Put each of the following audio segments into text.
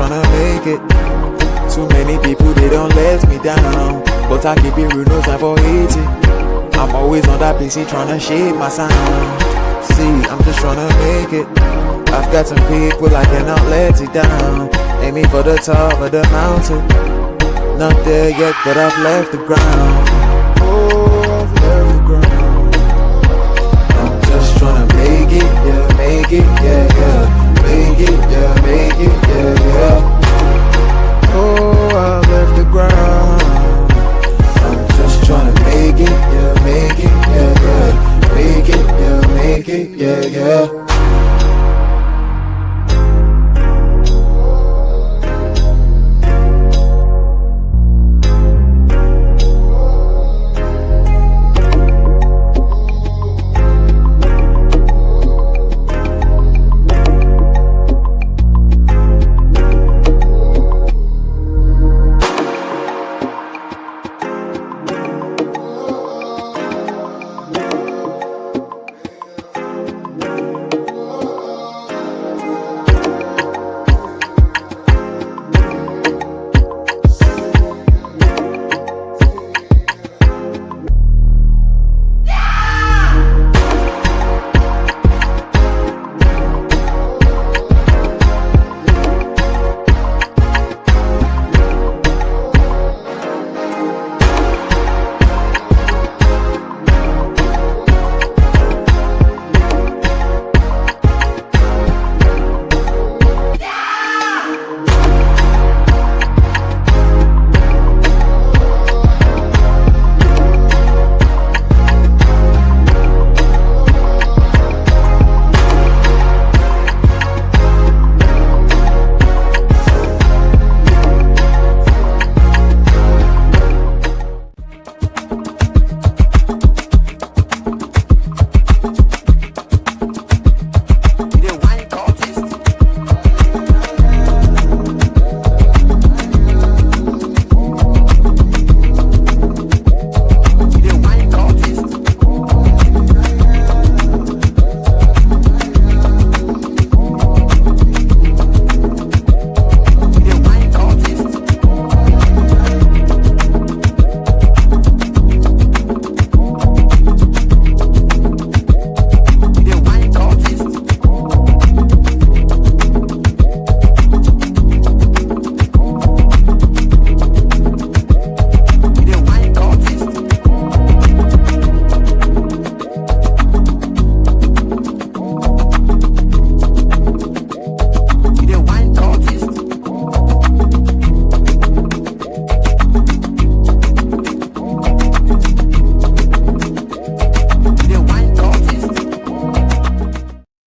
tryna make it. Too many people, they don't let me down, but I keep it real, no time for hating. I'm always on that PC tryna shape my sound. See, I'm just tryna make it. I've got some people I cannot let it down. Aiming for the top of the mountain. Not there yet, but I've left the ground. Oh, I've left the ground. I'm just tryna make it, yeah, make it, yeah, yeah. Make it, yeah, make it, yeah, yeah. Oh, I've left the ground. I'm just tryna make it, yeah, make it, yeah, yeah. Make it, yeah, make it, yeah, yeah.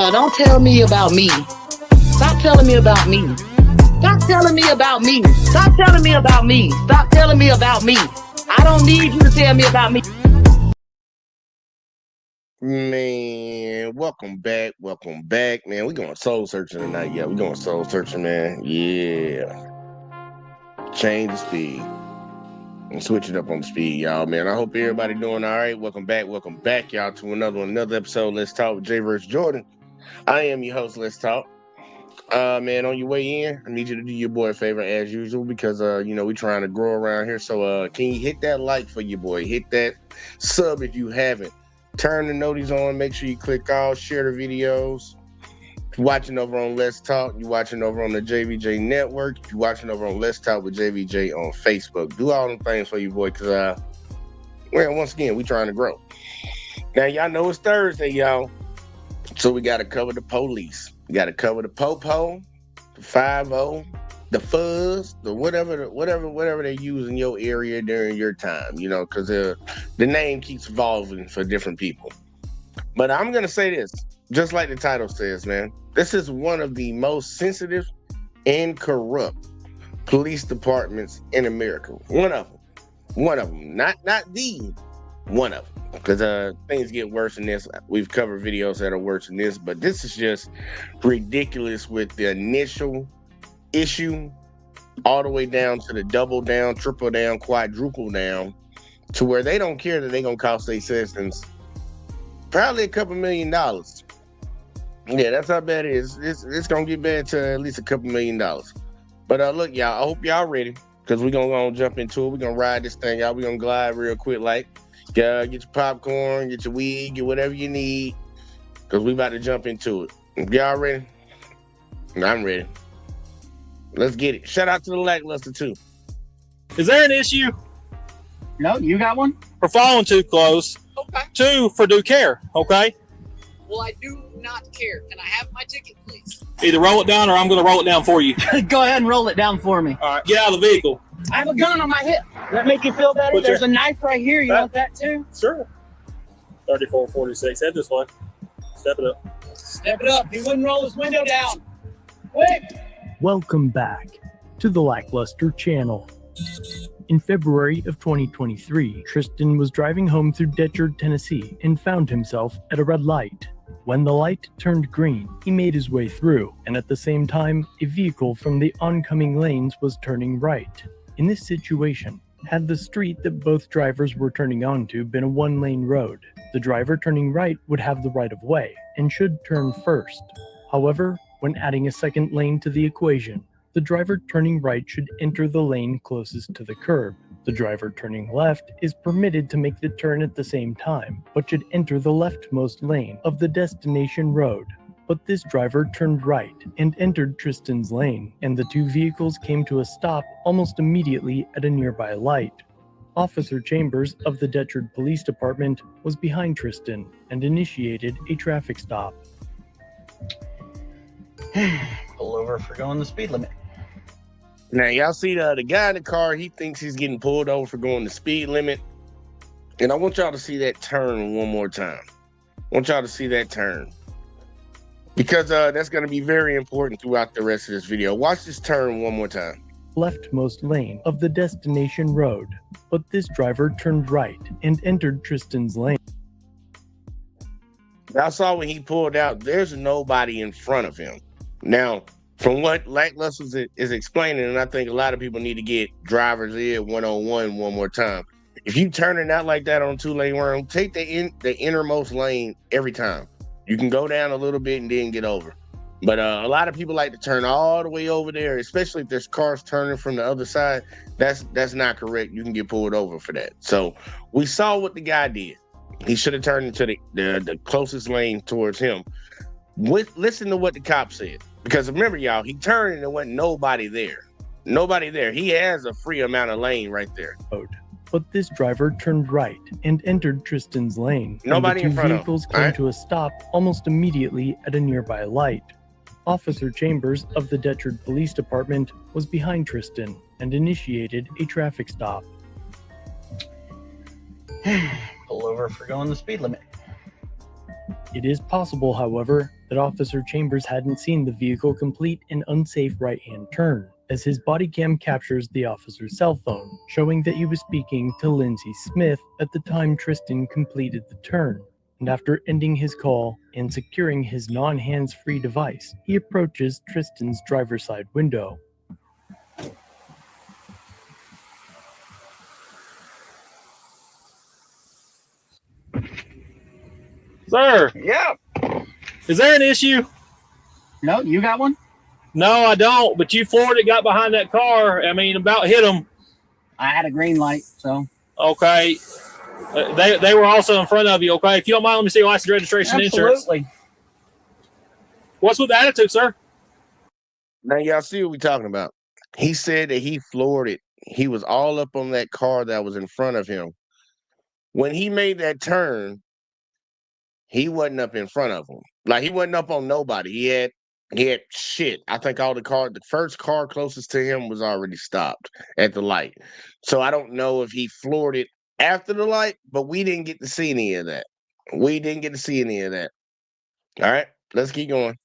Don't tell me about me. Stop telling me about me. Stop telling me about me. Stop telling me about me. Stop telling me about me. I don't need you to tell me about me. Man, welcome back, man. We going soul searching tonight, yeah. We going soul searching, man. Yeah. Change the speed and switch it up on the speed, y'all, man. I hope everybody doing all right. Welcome back, y'all, to another episode. Let's Talk with Jay vs. Jordan. I am your host. Let's Talk. Man, on your way in, I need you to do your boy a favor as usual because we trying to grow around here. So can you hit that like for your boy? Hit that sub if you haven't. Turn the notice on. Make sure you click all, share the videos. If you're watching over on Let's Talk, you're watching over on the JVJ Network, if you're watching over on Let's Talk with JVJ on Facebook. Do all them things for you, boy, because once again, we trying to grow. Now, y'all know it's Thursday, y'all. So we got to cover the police. We got to cover the po-po, the 5-0, the fuzz, the whatever they use in your area during your time, because the name keeps evolving for different people. But I'm going to say this, just like the title says, man, this is one of the most sensitive and corrupt police departments in America. One of them, not the one of them. Because things get worse than this. We've covered videos that are worse than this, but this is just ridiculous with the initial issue all the way down to the double down, triple down, quadruple down, to where they don't care that they're going to cost their citizens probably a couple $1 million. Yeah, that's how bad it is. It's going to get bad to at least a couple $1 million. But look, y'all, I hope y'all ready because we're gonna jump into it. We're gonna ride this thing out. We're gonna glide real quick, like get your popcorn, get your weed, get whatever you need, because we about to jump into it. Y'all ready? I'm ready. Let's get it. Shout out to the Lackluster too. Is there an issue No, you got one? for following too close? Okay. 2, for do care, okay? Well, I do not care. Can I have my ticket, please? Either roll it down or I'm going to roll it down for you. Go ahead and roll it down for me. All right, get out of the vehicle. I have a gun on my hip. Does that make you feel better? Put There's your- a knife right here. You want that too? Sure. 3446. Head this way. Step it up. Step it up. He wouldn't roll his window down. Quick! Welcome back to the Lackluster channel. In February of 2023, Tristan was driving home through Decherd, Tennessee, and found himself at a red light. When the light turned green, he made his way through, and at the same time, a vehicle from the oncoming lanes was turning right. In this situation, had the street that both drivers were turning onto been a one-lane road, the driver turning right would have the right of way, and should turn first. However, when adding a second lane to the equation, the driver turning right should enter the lane closest to the curb. The driver turning left is permitted to make the turn at the same time, but should enter the leftmost lane of the destination road. But this driver turned right and entered Tristan's lane, and the two vehicles came to a stop almost immediately at a nearby light. Officer Chambers of the Decherd Police Department was behind Tristan and initiated a traffic stop. Pull over for going the speed limit. Now, y'all see the guy in the car, he thinks he's getting pulled over for going the speed limit. And I want y'all to see that turn one more time. I want y'all to see that turn. Because that's going to be very important throughout the rest of this video. Watch this turn one more time. Leftmost lane of the destination road, but this driver turned right and entered Tristan's lane. I saw when he pulled out, there's nobody in front of him. Now, from what Lackluster is explaining, and I think a lot of people need to get driver's ed 101 one more time. If you turning out like that on two-lane road, take the innermost lane every time. You can go down a little bit and then get over. But a lot of people like to turn all the way over there, especially if there's cars turning from the other side. That's not correct. You can get pulled over for that. So we saw what the guy did. He should have turned into the closest lane towards him. Listen to what the cop said. Because remember, y'all, he turned and there wasn't nobody there. Nobody there. He has a free amount of lane right there. But this driver turned right and entered Tristan's lane. Nobody and in the front two of him, vehicles came alright? to a stop almost immediately at a nearby light. Officer Chambers of the Decherd Police Department was behind Tristan and initiated a traffic stop. Pull over for going the speed limit. It is possible, however, that Officer Chambers hadn't seen the vehicle complete an unsafe right-hand turn, as his body cam captures the officer's cell phone, showing that he was speaking to Lindsay Smith at the time Tristan completed the turn. And after ending his call and securing his non-hands-free device, he approaches Tristan's driver's side window. Sir, Yeah. is there an issue? No, you got one? No, I don't. But you Florida got behind that car. I mean, about hit them. I had a green light, so. Okay. They were also in front of you. Okay. If you don't mind, let me see your license, registration, insurance. Absolutely. What's with the attitude, sir? Now, y'all see what we're talking about. He said that he floored it. He was all up on that car that was in front of him. When he made that turn, he wasn't up in front of him. Like, he wasn't up on nobody. He had shit. I think the first car closest to him was already stopped at the light. So I don't know if he floored it after the light, but we didn't get to see any of that. We didn't get to see any of that. All right, let's keep going.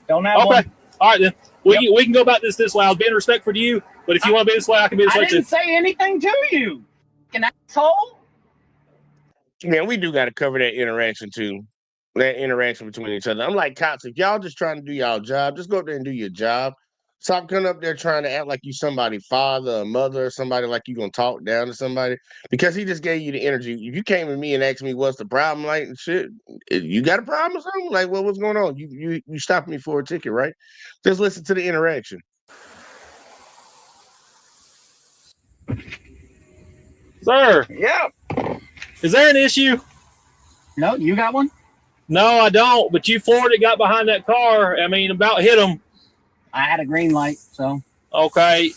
Don't have Okay. one. All right, then. We can go about this way. I'll be in respect for you, but if you want to be this way, I can be this I way too. didn't say anything to you. An asshole. Man, we do got to cover that interaction too. That interaction between each other. I'm like, cops, if y'all just trying to do y'all job, just go up there and do your job. Stop coming up there trying to act like you somebody's father or mother or somebody like you gonna talk down to somebody because he just gave you the energy. If you came to me and asked me what's the problem, like shit, you got a problem or something? Like, well, what's going on? You stopped me for a ticket, right? Just listen to the interaction. Sir, Yeah. is there an issue? No, you got one? No, I don't. But you Florida got behind that car. I mean, about hit them. I had a green light, so. Okay.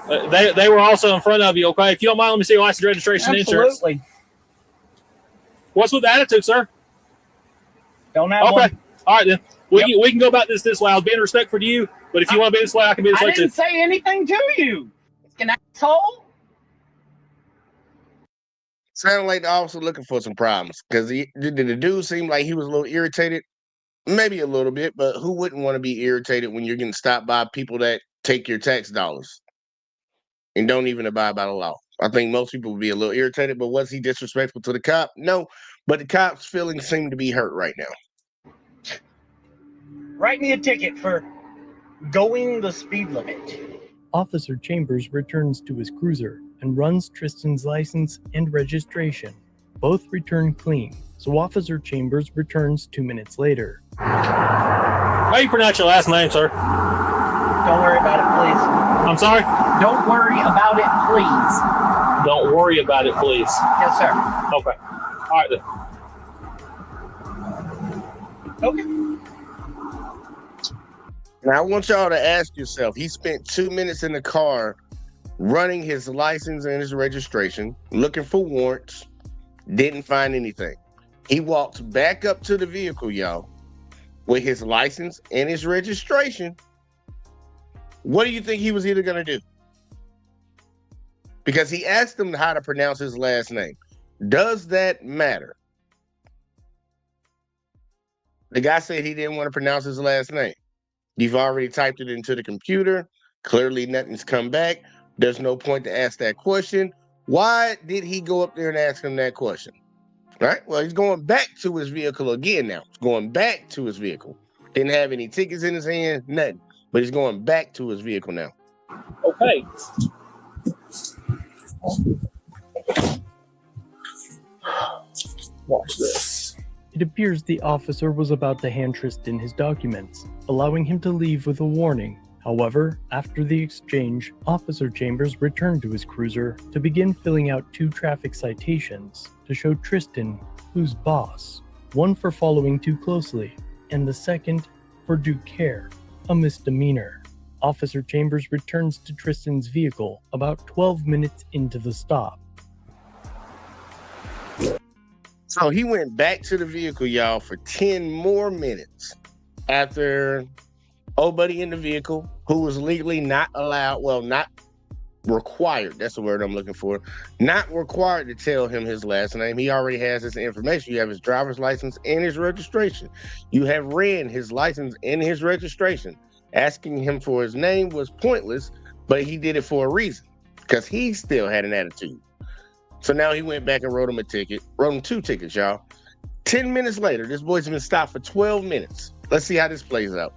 They were also in front of you. Okay. If you don't mind, let me see your license, registration, insurance. Absolutely. What's with the attitude, sir? Don't have Okay. one. All right, then. We can go about this way. I was being respectful to you, but if you want to be this way, I can be this way I too. didn't say anything to you. An asshole. Sounded like the officer looking for some problems because the dude seemed like he was a little irritated, maybe a little bit, but who wouldn't want to be irritated when you're getting stopped by people that take your tax dollars and don't even abide by the law? I think most people would be a little irritated, but was he disrespectful to the cop? No, but the cop's feelings seem to be hurt right now. Write me a ticket for going the speed limit. Officer Chambers returns to his cruiser and runs Tristan's license and registration. Both return clean, so Officer Chambers returns 2 minutes later. How do you pronounce your last name, sir? Don't worry about it, please. I'm sorry? Don't worry about it, please. Don't worry about it, please. Yes, sir. Okay. All right, then. Okay. Now, I want y'all to ask yourself, he spent 2 minutes in the car running his license and his registration, looking for warrants, didn't find anything. He walked back up to the vehicle, y'all, with his license and his registration. What do you think he was either going to do? Because he asked him how to pronounce his last name. Does that matter? The guy said he didn't want to pronounce his last name. You've already typed it into the computer. Clearly, nothing's come back. There's no point to ask that question. Why did he go up there and ask him that question? Right? Well, he's going back to his vehicle again now. He's going back to his vehicle. Didn't have any tickets in his hand, nothing. But he's going back to his vehicle now. Okay. Watch this. It appears the officer was about to hand Tristan his documents, allowing him to leave with a warning. However, after the exchange, Officer Chambers returned to his cruiser to begin filling out 2 traffic citations to show Tristan who's boss. One for following too closely, and the second for due care, a misdemeanor. Officer Chambers returns to Tristan's vehicle about 12 minutes into the stop. So he went back to the vehicle, y'all, for 10 more minutes after old buddy in the vehicle, who was legally not allowed, well, not required, that's the word I'm looking for, not required to tell him his last name. He already has his information. You have his driver's license and his registration. You have ran his license and his registration. Asking him for his name was pointless, but he did it for a reason, because he still had an attitude. So now he went back and wrote him a ticket, wrote him 2 tickets, y'all. 10 minutes later, this boy's been stopped for 12 minutes. Let's see how this plays out.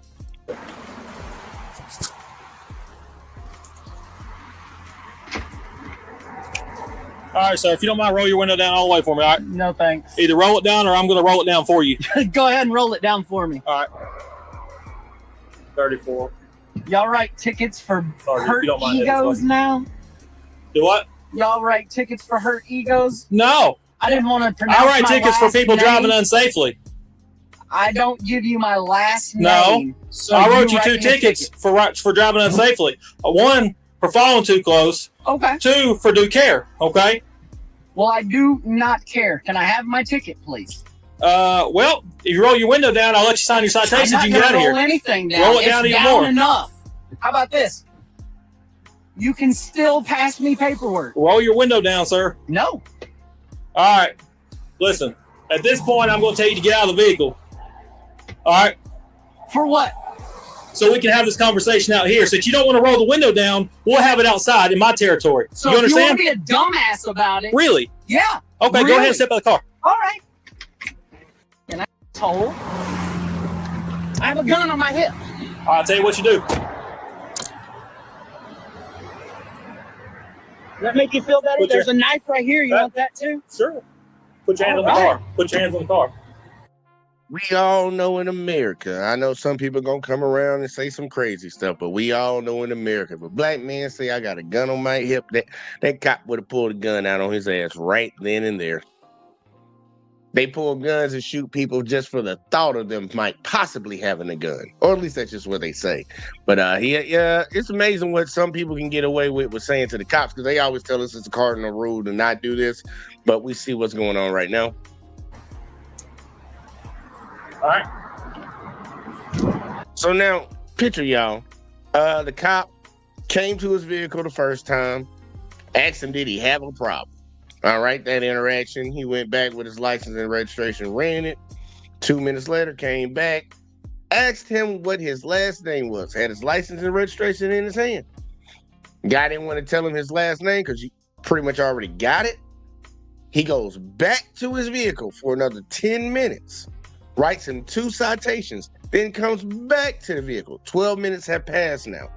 All right, sir. If you don't mind, roll your window down all the way for me, all right? No, thanks. Either roll it down or I'm going to roll it down for you. Go ahead and roll it down for me. All right. 34. Y'all write tickets for Sorry, if hurt you don't mind, egos now? Do what? Y'all write tickets for hurt egos? No. I didn't want to pronounce I write my tickets for last people name. driving unsafely. I don't give you my last No. name. So I wrote you write 2 me a tickets ticket. for driving unsafely. 1 for following too close. Okay. 2 for due care. Okay. Well, I do not care. Can I have my ticket, please? Well, if you roll your window down, I'll let you sign your citations. I'm not You can get out gonna of roll here. anything down. Roll it It's down even down more. enough. How about this? You can still pass me paperwork. Roll your window down, sir. No. All right. Listen, at this point, I'm going to tell you to get out of the vehicle. All right? For what? So we can have this conversation out here. Since you don't want to roll the window down, we'll have it outside in my territory. So you if you want understand? to be a dumbass about it. Really? Yeah. Okay, really? go ahead and step out of the car. All right. And I told. I have a gun on my hip. I'll tell you what you do. Does that make you feel better? Put your- There's a knife right here. You That- want that too? Sure. Put your hands on the All right. car. Put your hands on the car. We all know in America, I know some people gonna come around and say some crazy stuff, but we all know in America, if a black man say I got a gun on my hip, that cop would have pulled a gun out on his ass right then and there. They pull guns and shoot people just for the thought of them might possibly having a gun, or at least that's just what they say. But yeah, it's amazing what some people can get away with saying to the cops, because they always tell us it's a cardinal rule to not do this. But we see what's going on right now. All right. So now, picture y'all, the cop came to his vehicle the first time, asked him, did he have a problem? All right, that interaction, he went back with his license and registration, ran it. 2 minutes later, came back, asked him what his last name was, had his license and registration in his hand. Guy didn't want to tell him his last name because you pretty much already got it. He goes back to his vehicle for another 10 minutes, writes him 2 citations, then comes back to the vehicle. 12 minutes have passed now.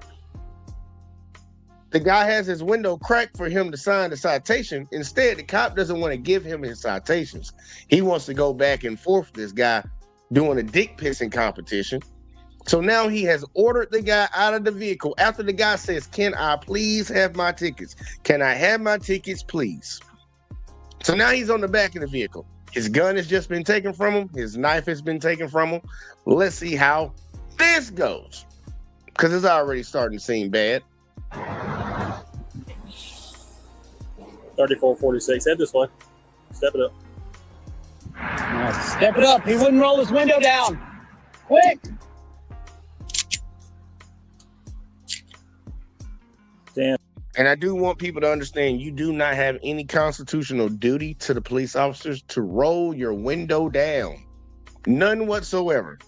The guy has his window cracked for him to sign the citation. Instead, the cop doesn't want to give him his citations. He wants to go back and forth with this guy doing a dick pissing competition. So now he has ordered the guy out of the vehicle after the guy says, can I please have my tickets? Can I have my tickets, please? So now he's on the back of the vehicle. His gun has just been taken from him. His knife has been taken from him. Let's see how this goes, because it's already starting to seem bad. 3446. Head this way. Step it up. Step it up. He wouldn't roll his window down. Quick. Damn. And I do want people to understand, you do not have any constitutional duty to the police officers to roll your window down. None whatsoever.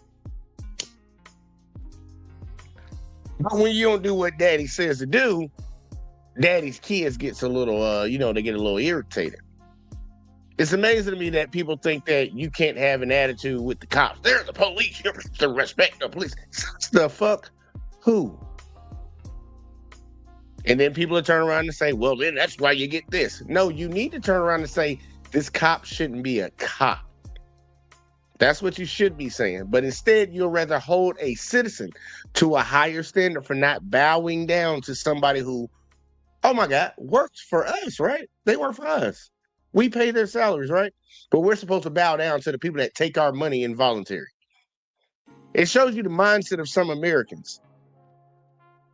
But when you don't do what daddy says to do, daddy's kids gets a little, they get a little irritated. It's amazing to me that people think that you can't have an attitude with the cops. They're the police. You have to respect the police. The fuck who? And then people will turn around and say, well, then that's why you get this. No, you need to turn around and say, this cop shouldn't be a cop. That's what you should be saying. But instead, you'll rather hold a citizen to a higher standard for not bowing down to somebody who, oh my God, works for us, right? They work for us. We pay their salaries, right? But we're supposed to bow down to the people that take our money involuntary. It shows you the mindset of some Americans.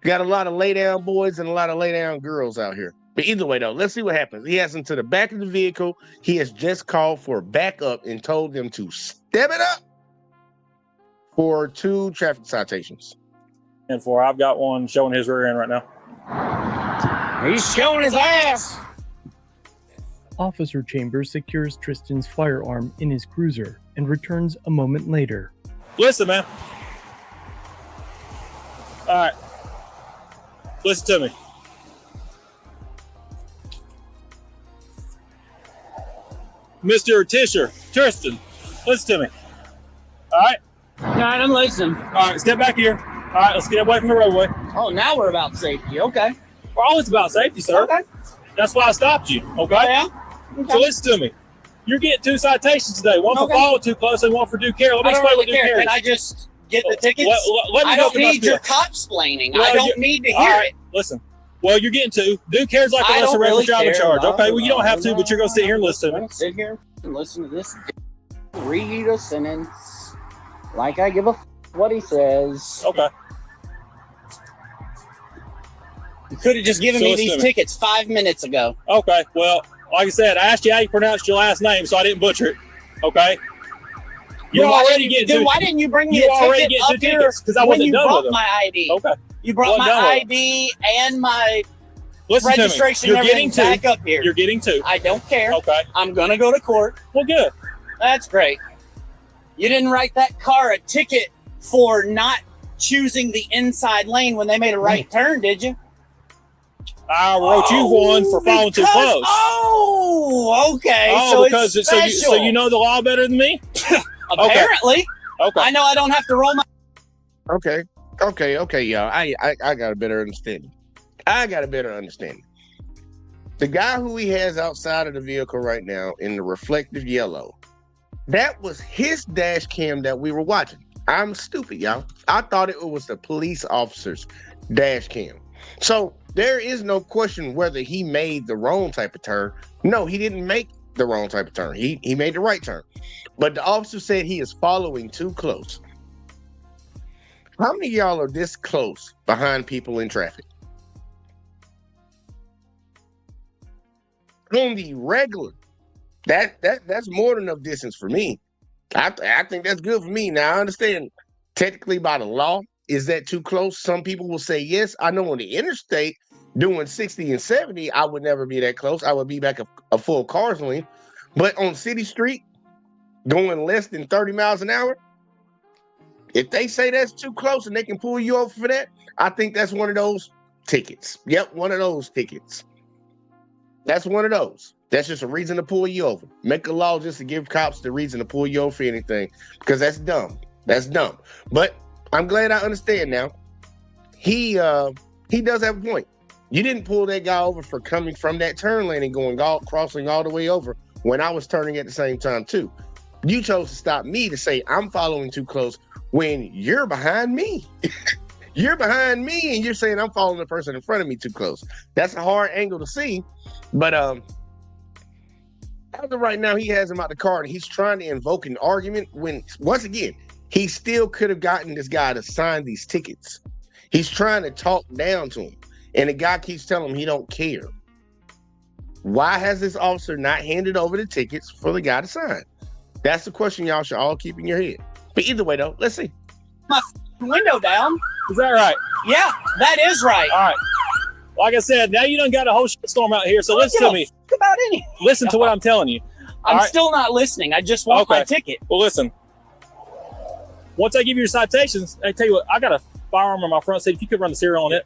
You got a lot of lay down boys and a lot of lay down girls out here. But either way, though, let's see what happens. He has them to the back of the vehicle. He has just called for backup and told them to step it up for 2 traffic citations. And I've got one showing his rear end right now. He's showing his ass. Officer Chambers secures Tristan's firearm in his cruiser and returns a moment later. Listen, man. All right. Listen to me. Mr. Tristan, listen to me. All right? All right, I'm listening. All right, step back here. All right, let's get away from the roadway. Oh, now we're about safety. Okay. We're always about safety, sir. Okay. That's why I stopped you, okay? Yeah. Okay. So listen to me. You're getting 2 citations today. One for Okay. following too close and one for due care. Let me I don't explain really what due care. care Can is. I just get the tickets? Let me I go don't through my need your spiel. cop-splaining. Well, I don't need to All hear right, it. listen. Well, you're getting 2. Due care is like a I lesser don't reckless really driving care. charge. Okay, well, you don't have to, but you're going to sit here and listen to me. Sit here and listen to this. Read a sentence like I give a what he says. Okay. You could have just given So me listen these to me. tickets 5 minutes ago. Okay, well, like I said, I asked you how you pronounced your last name, so I didn't butcher it. Okay? You're Then why already didn't- getting then 2. why didn't you bring me You a already ticket getting up 2 here tickets because I when wasn't you done brought with them. my ID? Okay. You brought Wasn't done my with ID and my Listen registration to me. and You're getting everything 2. back up here. You're getting 2. I don't care. Okay. I'm going to go to court. Well, good. That's great. You didn't write that car a ticket for not choosing the inside lane when they made a right turn, did you? I wrote you one for following too close. Oh, okay. Oh, so because it's so special. you know the law better than me? Apparently. Okay. I know I don't have to roll my... Okay, y'all. I got a better understanding. The guy who he has outside of the vehicle right now in the reflective yellow That was his dash cam that we were watching. I'm stupid, y'all. I thought it was the police officer's dash cam. So there is no question whether he made the wrong type of turn. No, he didn't make the wrong type of turn. He made the right turn. But the officer said he is following too close. How many of y'all are this close behind people in traffic? On the regular, that's more than enough distance for me. I think that's good for me. Now I understand technically by the law, is that too close? Some people will say yes. I know on the interstate doing 60 and 70, I would never be that close. I would be back a full car's length. But on city street, going less than 30 miles an hour, if they say that's too close and they can pull you over for that, I think that's one of those tickets. Yep, one of those tickets. That's one of those. That's just a reason to pull you over. Make a law just to give cops the reason to pull you over for anything, because that's dumb. That's dumb. But I'm glad I understand now. He does have a point. You didn't pull that guy over for coming from that turn lane and crossing all the way over when I was turning at the same time too. You chose to stop me to say I'm following too close when you're behind me. You're behind me and you're saying I'm following the person in front of me too close. That's a hard angle to see. But as of right now, he has him out the car and he's trying to invoke an argument when, once again, he still could have gotten this guy to sign these tickets. He's trying to talk down to him. And the guy keeps telling him he don't care. Why has this officer not handed over the tickets for the guy to sign? That's the question y'all should all keep in your head. But either way, though, let's see. My window down. Is that right? Yeah, that is right. All right. Like I said, now you done got a whole shitstorm out here. So listen to me. About any. Listen to what I'm telling you. I'm still not listening. I just want my ticket. Well, listen. Once I give you your citations, I tell you what, I got a firearm on my front seat. If you could run the serial on it.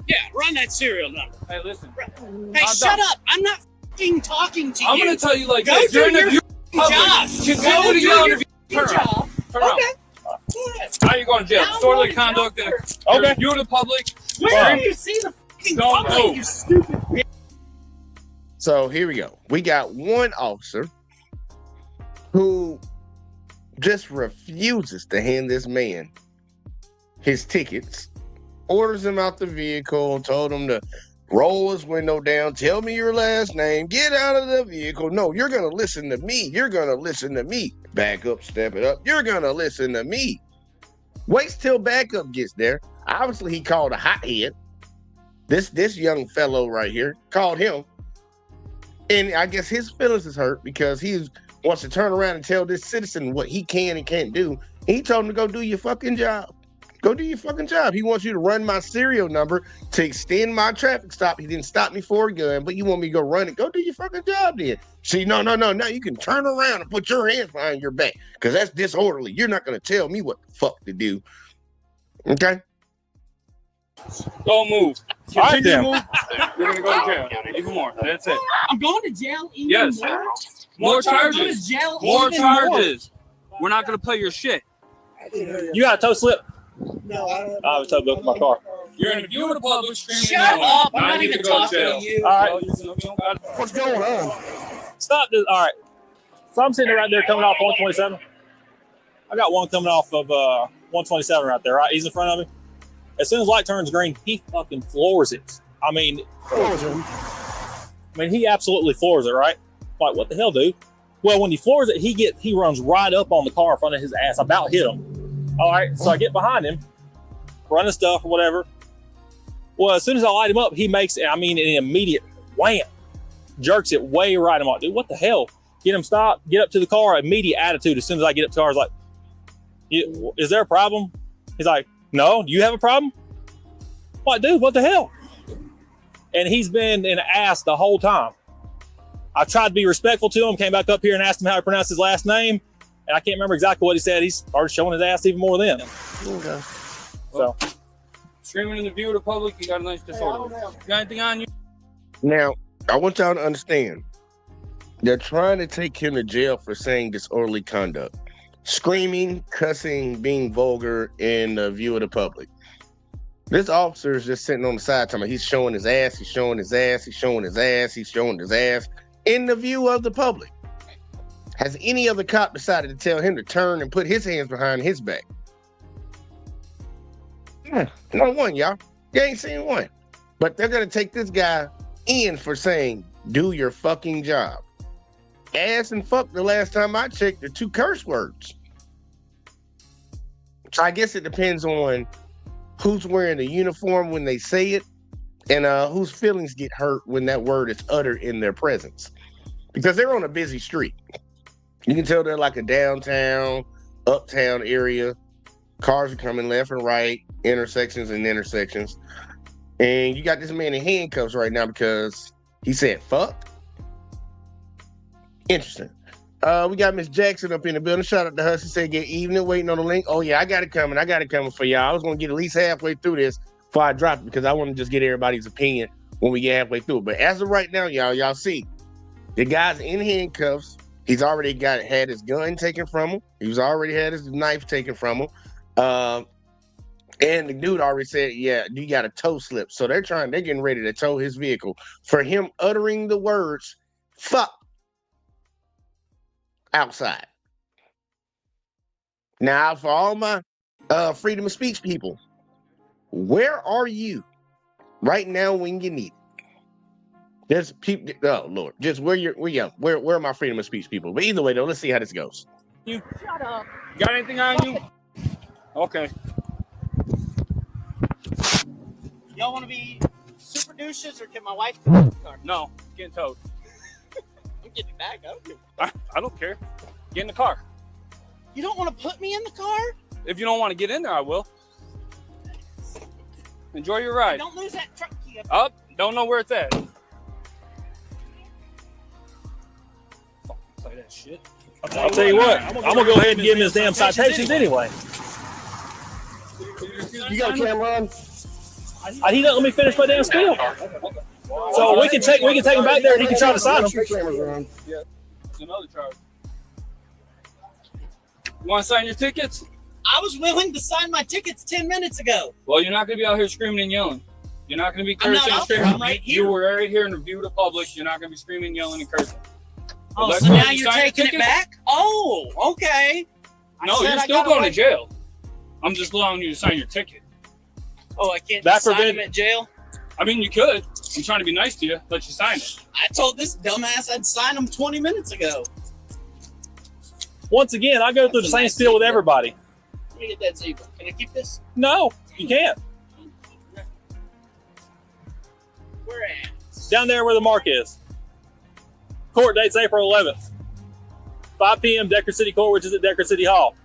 Yeah, run that serial number. Hey, listen. Hey, shut up. I'm not f***ing talking to you. I'm going to tell you like Go this. do You're in your the job. Continue to yell in the Your job. Turn around. Okay. Now you're going to jail. Now I'm Disorderly going to jail conduct. Okay. You're the public. Where do you see the f***ing Don't public, move. you stupid bitch? So here we go. We got one officer who just refuses to hand this man his tickets, orders him out the vehicle, told him to roll his window down, tell me your last name, get out of the vehicle. No, you're going to listen to me. You're going to listen to me. Back up, step it up. You're going to listen to me. Waits till backup gets there. Obviously, he called a hothead. This young fellow right here called him. And I guess his feelings is hurt because he wants to turn around and tell this citizen what he can and can't do. He told him to go do your fucking job. Go do your fucking job. He wants you to run my serial number to extend my traffic stop. He didn't stop me for a gun, but you want me to go run it. Go do your fucking job then. See, no. Now you can turn around and put your hands behind your back because that's disorderly. You're not going to tell me what the fuck to do. Okay? Don't move. All right, Continue to then. move. You're going to go to jail. Even more. That's it. I'm going to jail even Yes. more. More I'm going to charges. jail More even charges. We're not going to play your shit. You got a tow slip? No, I don't. I have a tow bill for my car. You're in the view of the public screaming. Shut yelling. up. I'm Now not you even need to go talking jail. to you. All right. What's going on? Stop this. All right. So I'm sitting right there coming off 127. I got one coming off of 127 right there, right? He's in front of me. As soon as light turns green, he fucking floors it. I mean, he absolutely floors it, right? Like, what the hell, dude? Well, when he floors it, he runs right up on the car in front of his ass. I about hit him. All right, so I get behind him, running stuff or whatever. Well, as soon as I light him up, he makes, an immediate wham, jerks it way right. I'm like, dude, what the hell? Get him stopped, get up to the car, immediate attitude. As soon as I get up to the car, I was like, is there a problem? He's like, no, do you have a problem? I'm like, dude, what the hell? And he's been an ass the whole time. I tried to be respectful to him, came back up here and asked him how to pronounce his last name. And I can't remember exactly what he said. He started showing his ass even more then. Okay. So, Screaming in the view of the public, you got a nice disorder. Got anything on you? Now, I want y'all to understand. They're trying to take him to jail for saying disorderly conduct. Screaming, cussing, being vulgar in the view of the public. This officer is just sitting on the side talking about he's showing his ass, he's showing his ass, he's showing his ass, he's showing his ass in the view of the public. Has any other cop decided to tell him to turn and put his hands behind his back? Not one, y'all. You ain't seen one. But they're going to take this guy in for saying, do your fucking job. Ass and fuck, the last time I checked, are 2 curse words. So I guess it depends on who's wearing the uniform when they say it and whose feelings get hurt when that word is uttered in their presence. Because they're on a busy street. You can tell they're like a downtown, uptown area. Cars are coming left and right, intersections and intersections. And you got this man in handcuffs right now because he said, fuck. Interesting. We got Miss Jackson up in the building. Shout out to her. She said, good evening, waiting on the link. Oh, yeah, I got it coming. I got it coming for y'all. I was going to get at least halfway through this before I drop it because I want to just get everybody's opinion when we get halfway through it. But as of right now, y'all see, the guy's in handcuffs. He's already had his gun taken from him. He's already had his knife taken from him. And the dude already said, yeah, you got a tow slip. So they're getting ready to tow his vehicle for him uttering the words, fuck, outside. Now, for all my freedom of speech people, where are you right now when you need it? There's people, oh Lord, just where are my freedom of speech people? But either way, though, let's see how this goes. You shut up. Got anything on you? Okay. Y'all want to be super douches, or can my wife come in the car? No, it's getting towed. I'm getting back. I don't care. Get in the car. You don't want to put me in the car? If you don't want to get in there, I will. Enjoy your ride. Don't lose that truck key. Up. Don't know where it's at. Fucking play that shit. I'll tell you what, I'm going to go ahead and give him his damn citations anyway. You got a camera on? He doesn't let me finish my damn spiel. So we can take him back there and he can try to sign them. Yeah, it's another charge. You want to sign your tickets? I was willing to sign my tickets 10 minutes ago. Well, you're not going to be out here screaming and yelling. You're not going to be I'm cursing not and out there, screaming. I'm right here. You were right here in the view of the public. You're not going to be screaming, yelling, and cursing. Oh, Let's so go now ahead and you're sign your taking it tickets. back? Oh, okay. No, you're still going to jail. I'm just allowing you to sign your ticket. Oh, I can't That just sign prevent- him at jail? I mean, you could. I'm trying to be nice to you. Let you sign it. I told this dumbass I'd sign him 20 minutes ago. Once again, I go through the same spiel with everybody. Let me get that zebra. Can I keep this? No, you can't. Where at? Down there where the mark is. Court date's April 11th. 5 p.m. Decker City Court, which is at Decker City Hall.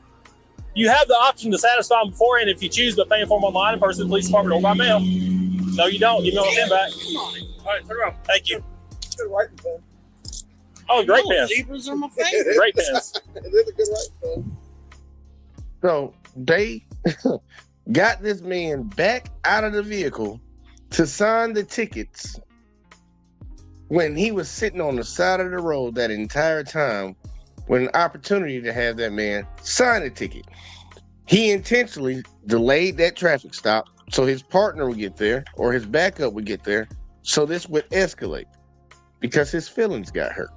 You have the option to satisfy them beforehand if you choose by paying for them online in person, police department, or by mail. No, you don't. You mail them back. Come on. All right, turn around. Thank you. Oh, great No, pens. Zebras are my favorite. Great pens. So they got this man back out of the vehicle to sign the tickets when he was sitting on the side of the road that entire time with an opportunity to have that man sign a ticket. He intentionally delayed that traffic stop so his partner would get there or his backup would get there so this would escalate because his feelings got hurt.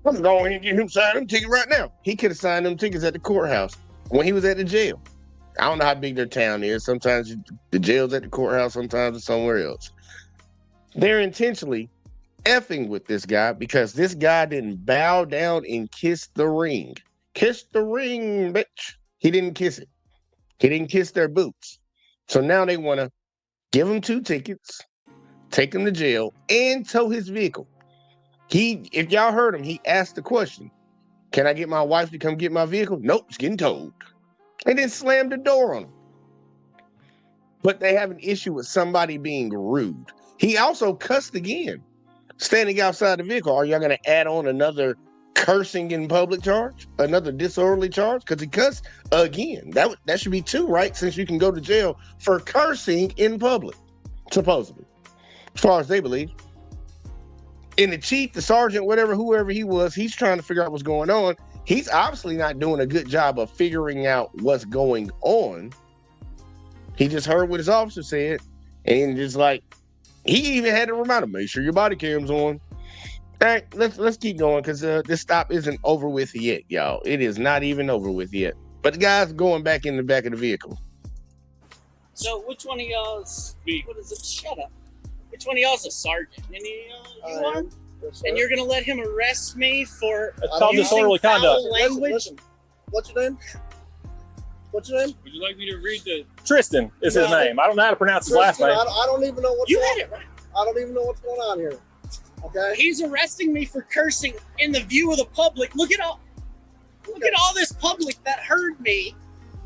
I'm going to get him signed them ticket right now. He could have signed them tickets at the courthouse when he was at the jail. I don't know how big their town is. Sometimes the jail's at the courthouse, sometimes it's somewhere else. They're intentionally effing with this guy because this guy didn't bow down and kiss the ring. Kiss the ring, bitch. He didn't kiss it. He didn't kiss their boots. So now they want to give him 2 tickets, take him to jail, and tow his vehicle. If y'all heard him, he asked the question, can I get my wife to come get my vehicle? Nope, it's getting towed. And then slammed the door on him. But they have an issue with somebody being rude. He also cussed again, standing outside the vehicle. Are y'all going to add on another cursing in public charge? Another disorderly charge? Because he cussed again. That should be 2, right? Since you can go to jail for cursing in public, supposedly, as far as they believe. And the chief, the sergeant, whoever he was, he's trying to figure out what's going on. He's obviously not doing a good job of figuring out what's going on. He just heard what his officer said, and just like, he even had to remind him, make sure your body cam's on. All right, let's keep going because this stop isn't over with yet, y'all. It is not even over with yet. But the guy's going back in the back of the vehicle. So which one of y'all's? Me. What is it? Shut up. Which one of y'all's a sergeant? And you are? Yes, sir. And you're gonna let him arrest me for It's called using disorderly foul conduct. language? Listen. What's your name? What's your name? Would you like me to read the? Tristan is his No. name. I don't know how to pronounce his last Tristan, name. I don't even know what's You going had it right. I don't even know what's going on here. Okay. He's arresting me for cursing in the view of the public. Look at all this public that heard me.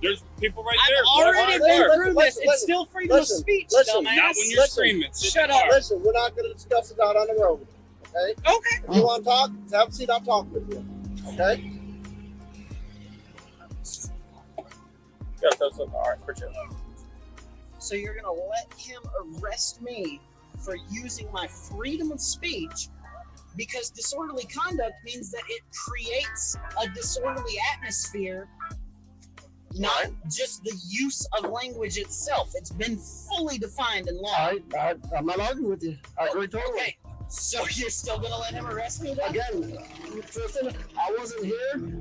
There's people right I've there. already Right there. been through this. Listen, It's still freedom listen, of speech, listen. dumbass. Not when you're Listen. screaming. Sit Shut in the up. car. Listen, we're not going to discuss it out on the road. Okay. Okay. If you want to talk, have a seat. I'll talk with you. Okay. Gotta throw something. All right, for sure. So you're gonna let him arrest me for using my freedom of speech because disorderly conduct means that it creates a disorderly atmosphere, not just the use of language itself. It's been fully defined in law. I'm not arguing with you. I agree totally. Okay, so you're still gonna let him arrest me then? Again, Tristan, I wasn't here.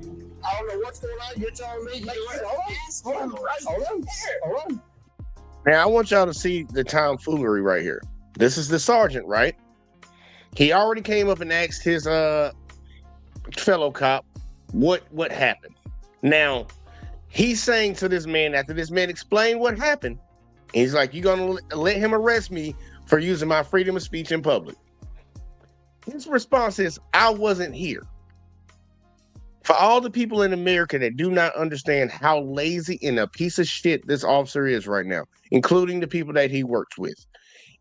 I don't know what's going on. You're telling me. Hold on. Now I want y'all to see the tomfoolery right here. This is the sergeant, right? He already came up and asked his fellow cop what happened. Now he's saying to this man after this man explained what happened, he's like, "You gonna let him arrest me for using my freedom of speech in public?" His response is, "I wasn't here." For all the people in America that do not understand how lazy and a piece of shit this officer is right now, including the people that he works with,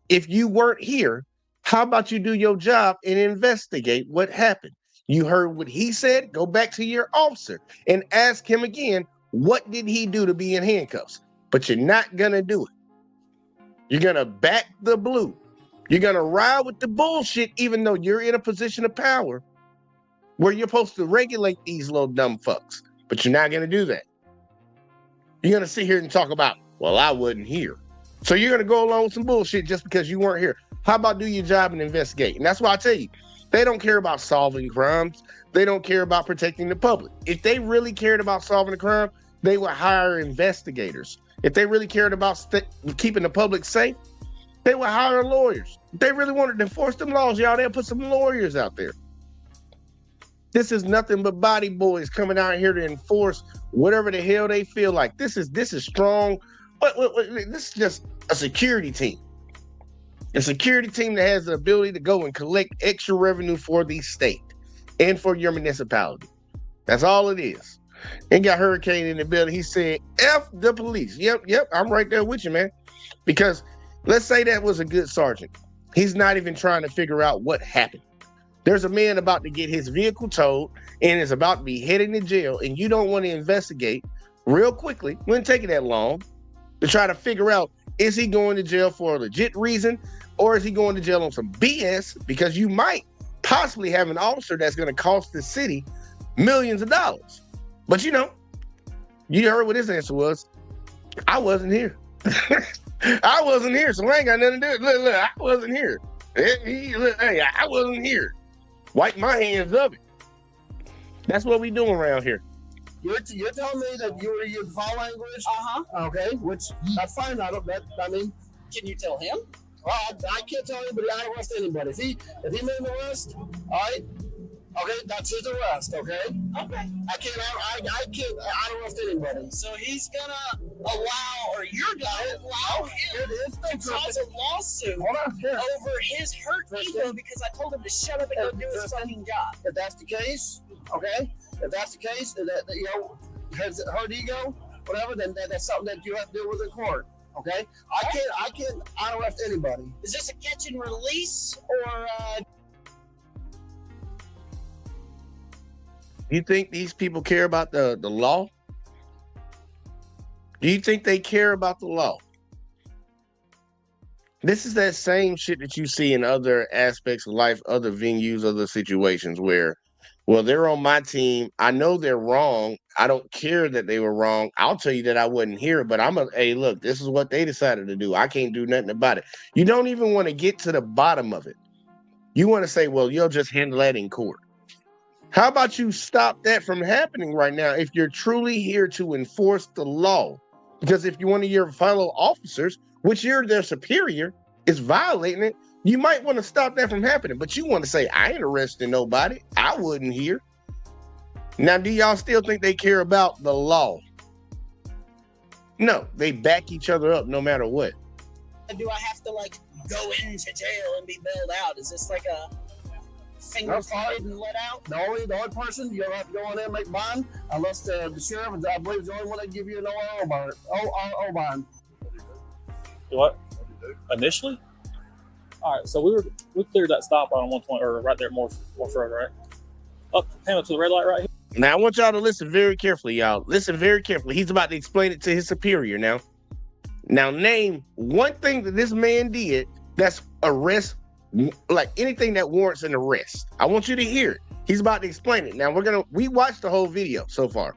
if you weren't here, how about you do your job and investigate what happened? You heard what he said, go back to your officer and ask him again, what did he do to be in handcuffs? But you're not gonna do it. You're gonna back the blue. You're gonna ride with the bullshit even though you're in a position of power where you're supposed to regulate these little dumb fucks, but you're not going to do that. You're going to sit here and talk about, well, I wasn't here. So you're going to go along with some bullshit just because you weren't here. How about do your job and investigate? And that's why I tell you, they don't care about solving crimes. They don't care about protecting the public. If they really cared about solving a crime, they would hire investigators. If they really cared about keeping the public safe, they would hire lawyers. If they really wanted to enforce them laws, y'all, they'll put some lawyers out there. This is nothing but body boys coming out here to enforce whatever the hell they feel like. This is strong. This is just a security team. A security team that has the ability to go and collect extra revenue for the state and for your municipality. That's all it is. And got Hurricane in the building. He said, F the police. Yep, I'm right there with you, man. Because let's say that was a good sergeant. He's not even trying to figure out what happened. There's a man about to get his vehicle towed and is about to be heading to jail, and you don't want to investigate real quickly. Wouldn't take it that long to try to figure out, is he going to jail for a legit reason or is he going to jail on some BS? Because you might possibly have an officer that's going to cost the city millions of dollars. But you heard what his answer was. I wasn't here. I wasn't here, so I ain't got nothing to do with it. Look, I wasn't here. Hey, I wasn't here. Wipe my hands of it. That's what we doing around here. You're telling me that you were using foul language? Okay, which that's fine. Can you tell him? Well, I can't tell anybody. I don't arrest anybody. If he made an arrest, all right. Okay, that's his arrest. Okay. Okay. I can't arrest anybody. So he's gonna allow, or you're gonna allow him to cause a lawsuit Hold on, here. over his hurt ego because I told him to shut up and go do his fucking job. If that's the case, okay. If that's the case, that has hurt ego, whatever, then that's something that you have to deal with in court. Okay. I can't arrest anybody. Is this a catch and release or? You think these people care about the law? Do you think they care about the law? This is that same shit that you see in other aspects of life, other venues, other situations where, well, they're on my team. I know they're wrong. I don't care that they were wrong. I'll tell you that I wasn't here, but hey, look, this is what they decided to do. I can't do nothing about it. You don't even want to get to the bottom of it. You want to say, well, you'll just handle that in court. How about you stop that from happening right now if you're truly here to enforce the law? Because if one of your fellow officers, which you're their superior, is violating it, you might want to stop that from happening. But you want to say, I ain't arresting nobody. I wouldn't here. Now, do y'all still think they care about the law? No, they back each other up no matter what. Do I have to like go into jail and be bailed out? Is this like a finger pointed and let out? The only person you don't have to go in there and make bond unless the sheriff, I believe, is the only one that give you an ORO bond. What? Initially? All right, so we cleared that stop on 120 or right there at Morse Road, right? Up came up to the red light right here. Now I want y'all to listen very carefully, y'all. Listen very carefully. He's about to explain it to his superior now. Now name one thing that this man did that's arrest, like anything that warrants an arrest. I want you to hear it. He's about to explain it. Now we watched the whole video so far.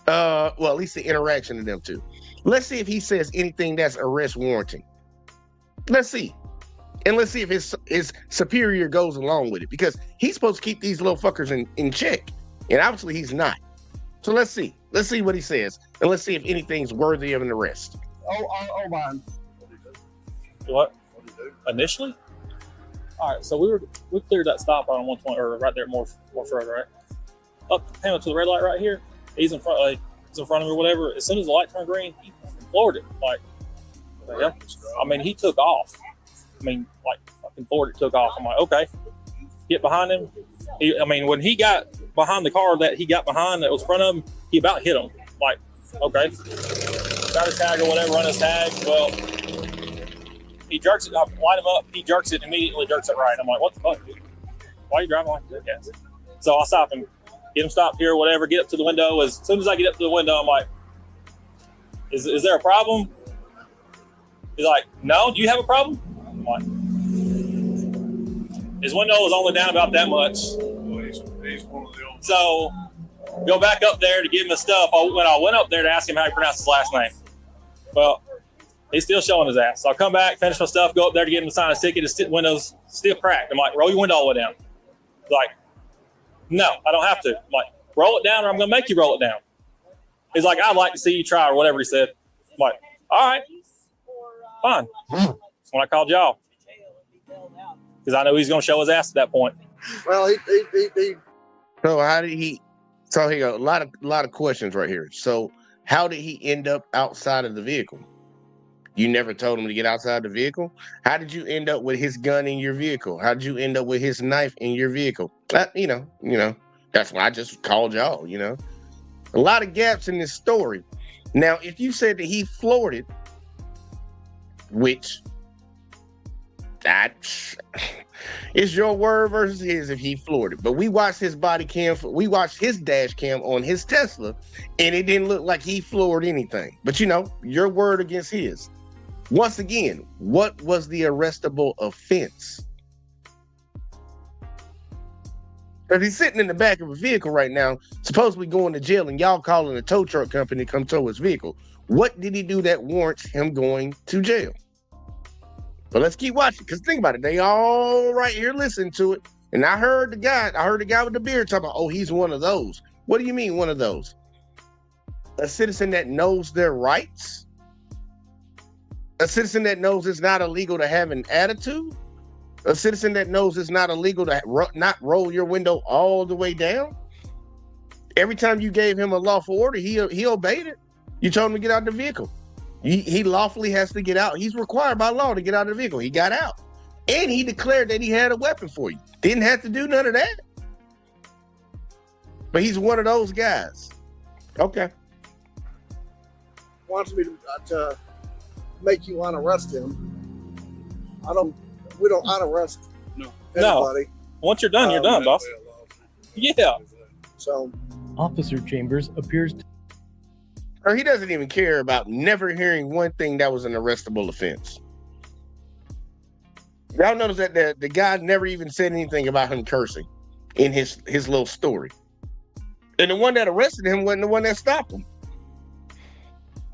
Well, at least the interaction of them two. Let's see if he says anything that's arrest warranting. Let's see. And let's see if his superior goes along with it, because he's supposed to keep these little fuckers in check. And obviously he's not. So let's see. Let's see what he says. And let's see if anything's worthy of an arrest. ORO bond. What? Initially? All right, so we cleared that stop on 120 or right there at Morse Road, right? Up came up to the red light right here. He's in front of me or whatever. As soon as the light turned green, he floored it. Like, yeah. I mean, he took off. I mean, like, fucking floored it, took off. I'm like, okay. Get behind him. When he got behind the car that he got behind that was in front of him, he about hit him. Like, okay. Got his tag or whatever, run his tag. Well, he jerks it, I light him up, he jerks it, immediately jerks it right. I'm like, what the fuck, dude? Why are you driving like that? Yes. So I stop him, get him stopped here, whatever, get up to the window. As soon as I get up to the window, I'm like, is there a problem? He's like, no, do you have a problem? I'm like, his window was only down about that much. So go back up there to give him his stuff. When I went up there to ask him how he pronounced his last name, well, he's still showing his ass. So I'll come back, finish my stuff, go up there to get him to sign his ticket. His window's still cracked. I'm like, roll your window all the way down. He's like, no, I don't have to. I'm like, roll it down or I'm going to make you roll it down. He's like, I'd like to see you try or whatever he said. I'm like, all right, fine. That's when I called y'all. Because I know he's going to show his ass at that point. Well, he So how did he? So here you go. A lot of questions right here. So how did he end up outside of the vehicle? You never told him to get outside the vehicle. How did you end up with his gun in your vehicle? How did you end up with his knife in your vehicle? You know. That's why I just called y'all. You know, a lot of gaps in this story. Now, if you said that he floored it, which that is your word versus his if he floored it. But we watched his body cam, we watched his dash cam on his Tesla, and it didn't look like he floored anything. But your word against his. Once again, what was the arrestable offense? Because he's sitting in the back of a vehicle right now, supposedly going to jail, and y'all calling a tow truck company to come tow his vehicle. What did he do that warrants him going to jail? But let's keep watching, because think about it. They all right here listening to it. And I heard the guy with the beard talking about, oh, he's one of those. What do you mean one of those? A citizen that knows their rights? A citizen that knows it's not illegal to have an attitude? A citizen that knows it's not illegal to not roll your window all the way down? Every time you gave him a lawful order, he obeyed it. You told him to get out of the vehicle. He lawfully has to get out. He's required by law to get out of the vehicle. He got out. And he declared that he had a weapon for you. Didn't have to do none of that. But he's one of those guys. Okay. wants me to make you unarrest him. We don't unarrest anybody. Once you're done, you're done, boss. Yeah. So Officer Chambers appears to Or he doesn't even care about never hearing one thing that was an arrestable offense. Y'all notice that the guy never even said anything about him cursing in his little story. And the one that arrested him wasn't the one that stopped him.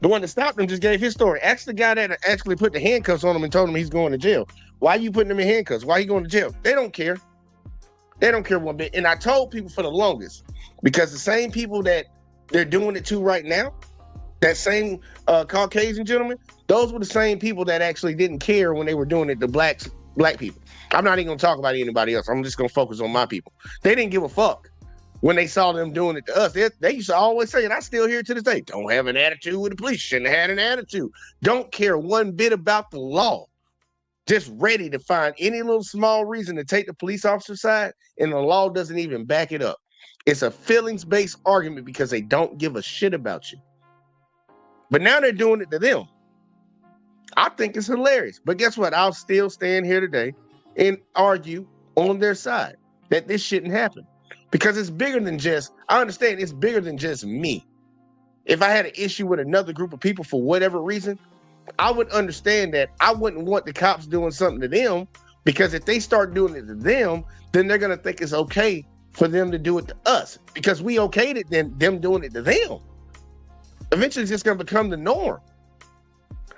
The one that stopped him just gave his story. Ask the guy that actually put the handcuffs on him and told him he's going to jail. Why are you putting him in handcuffs? Why are you going to jail? They don't care. They don't care one bit. And I told people for the longest, because the same people that they're doing it to right now, that same Caucasian gentleman, those were the same people that actually didn't care when they were doing it to black people. I'm not even gonna talk about anybody else. I'm just gonna focus on my people. They didn't give a fuck when they saw them doing it to us. They used to always say, and I still hear it to this day, don't have an attitude with the police. Shouldn't have had an attitude. Don't care one bit about the law. Just ready to find any little small reason to take the police officer's side, and the law doesn't even back it up. It's a feelings-based argument because they don't give a shit about you. But now they're doing it to them. I think it's hilarious. But guess what? I'll still stand here today and argue on their side that this shouldn't happen. Because it's bigger than just, I understand it's bigger than just me. If I had an issue with another group of people for whatever reason, I would understand that I wouldn't want the cops doing something to them, because if they start doing it to them, then they're going to think it's okay for them to do it to us, because we okayed it, then them doing it to them. Eventually it's just going to become the norm.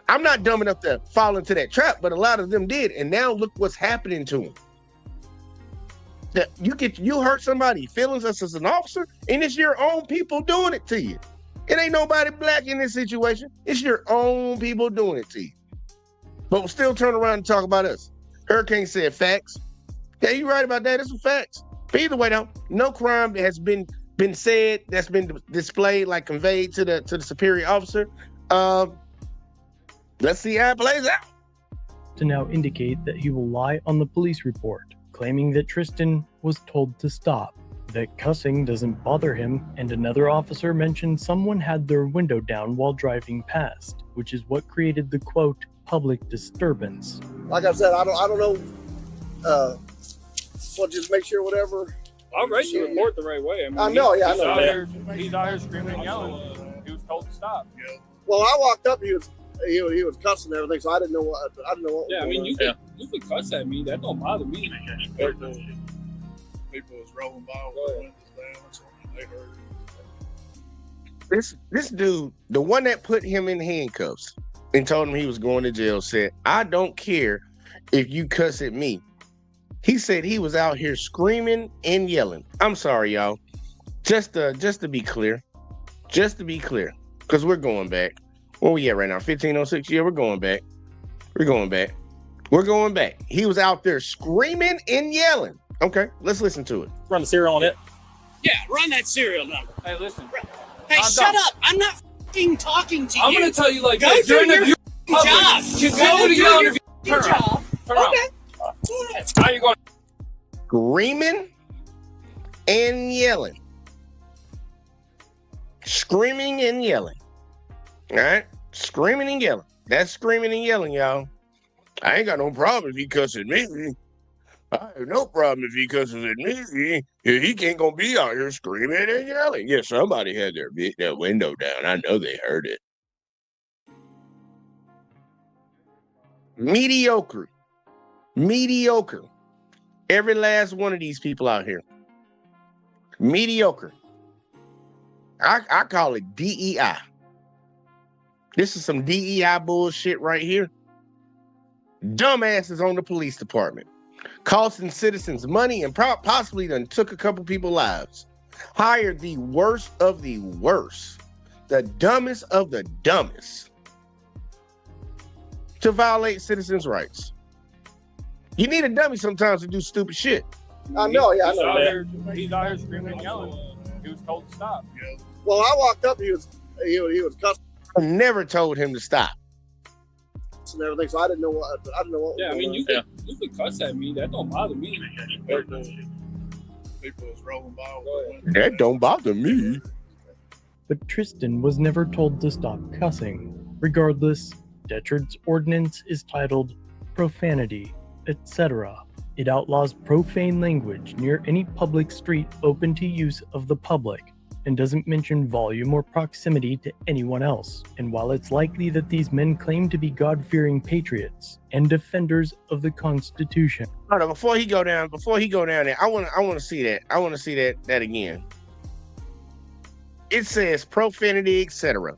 I'm not dumb enough to fall into that trap, but a lot of them did. And now look what's happening to them. That you hurt somebody's feelings as an officer, and it's your own people doing it to you. It ain't nobody black in this situation. It's your own people doing it to you. But we'll still turn around and talk about us. Hurricane said facts. Yeah, you're right about that. It's some facts. But either way, though, no crime has been said that's been displayed, like conveyed to the superior officer. Let's see how it plays out. To now indicate that he will lie on the police report, claiming that Tristan was told to stop, that cussing doesn't bother him, and another officer mentioned someone had their window down while driving past, which is what created the quote, public disturbance. Like I said, I don't know. Well, just make sure whatever. I'll rate the report the right way. I know, yeah, I know. He's out here screaming and yelling. He was told to stop. Well, I walked up, he was cussing and everything, so I didn't know what. Yeah, I mean, you could cuss at me. That don't bother me. People was rolling by with the windows down or something. They heard it. This dude, the one that put him in handcuffs and told him he was going to jail, said, I don't care if you cuss at me. He said he was out here screaming and yelling. I'm sorry, y'all. Just to be clear, because we're going back. Where we at right now? 1506? Yeah, we're going back. He was out there screaming and yelling. Okay, let's listen to it. Run the serial on it. Yeah, run that serial number. Hey, listen. Hey, shut up. I'm not f***ing talking to you. I'm going to tell you like Go this. do your job. Continue to yell on your job. Turn around. Now you're going. Screaming and yelling. Screaming and yelling. All right? Screaming and yelling. That's screaming and yelling, y'all. I ain't got no problem if he cusses me. I have no problem if he cusses at me. He can't gonna be out here screaming and yelling. Yeah, somebody had their window down. I know they heard it. Mediocre. Every last one of these people out here. Mediocre. I call it DEI. This is some DEI bullshit right here. Dumbasses on the police department. Costing citizens money and possibly done took a couple people's lives. Hired the worst of the worst. The dumbest of the dumbest. To violate citizens' rights. You need a dummy sometimes to do stupid shit. I know, yeah, I He's know. out here screaming and yelling. He was told to stop. Well, I walked up, he was cussing I never told him to stop. and everything, so I didn't know what. Yeah, I mean, you could cuss at me. That don't bother me. People was rolling by with the windows That don't bother me. But Tristan was never told to stop cussing. Regardless, Detchard's ordinance is titled Profanity, etc. It outlaws profane language near any public street open to use of the public, and doesn't mention volume or proximity to anyone else. And while it's likely that these men claim to be God-fearing patriots and defenders of the Constitution. Hold on, before he go down there, I want to see that. I want to see that again. It says profanity, etc.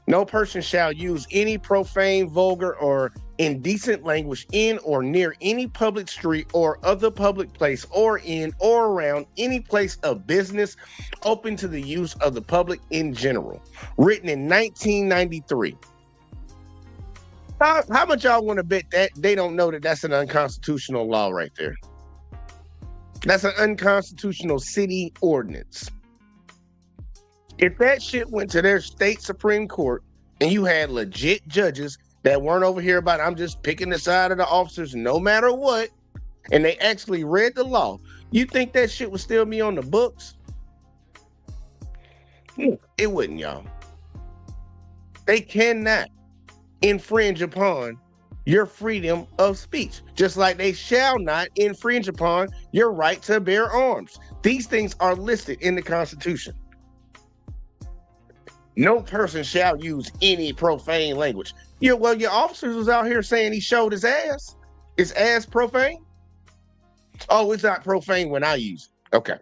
No person shall use any profane, vulgar, or indecent language in or near any public street or other public place or in or around any place of business open to the use of the public in general. Written in 1993. How much y'all want to bet that they don't know that that's an unconstitutional law right there? That's an unconstitutional city ordinance. If that shit went to their state Supreme Court and you had legit judges that weren't over here about, I'm just picking the side of the officers no matter what, and they actually read the law, you think that shit would still be on the books? It wouldn't, y'all. They cannot infringe upon your freedom of speech, just like they shall not infringe upon your right to bear arms. These things are listed in the Constitution. No person shall use any profane language. Yeah, well, your officers was out here saying he showed his ass. Is ass profane? Oh, it's not profane when I use it. Okay.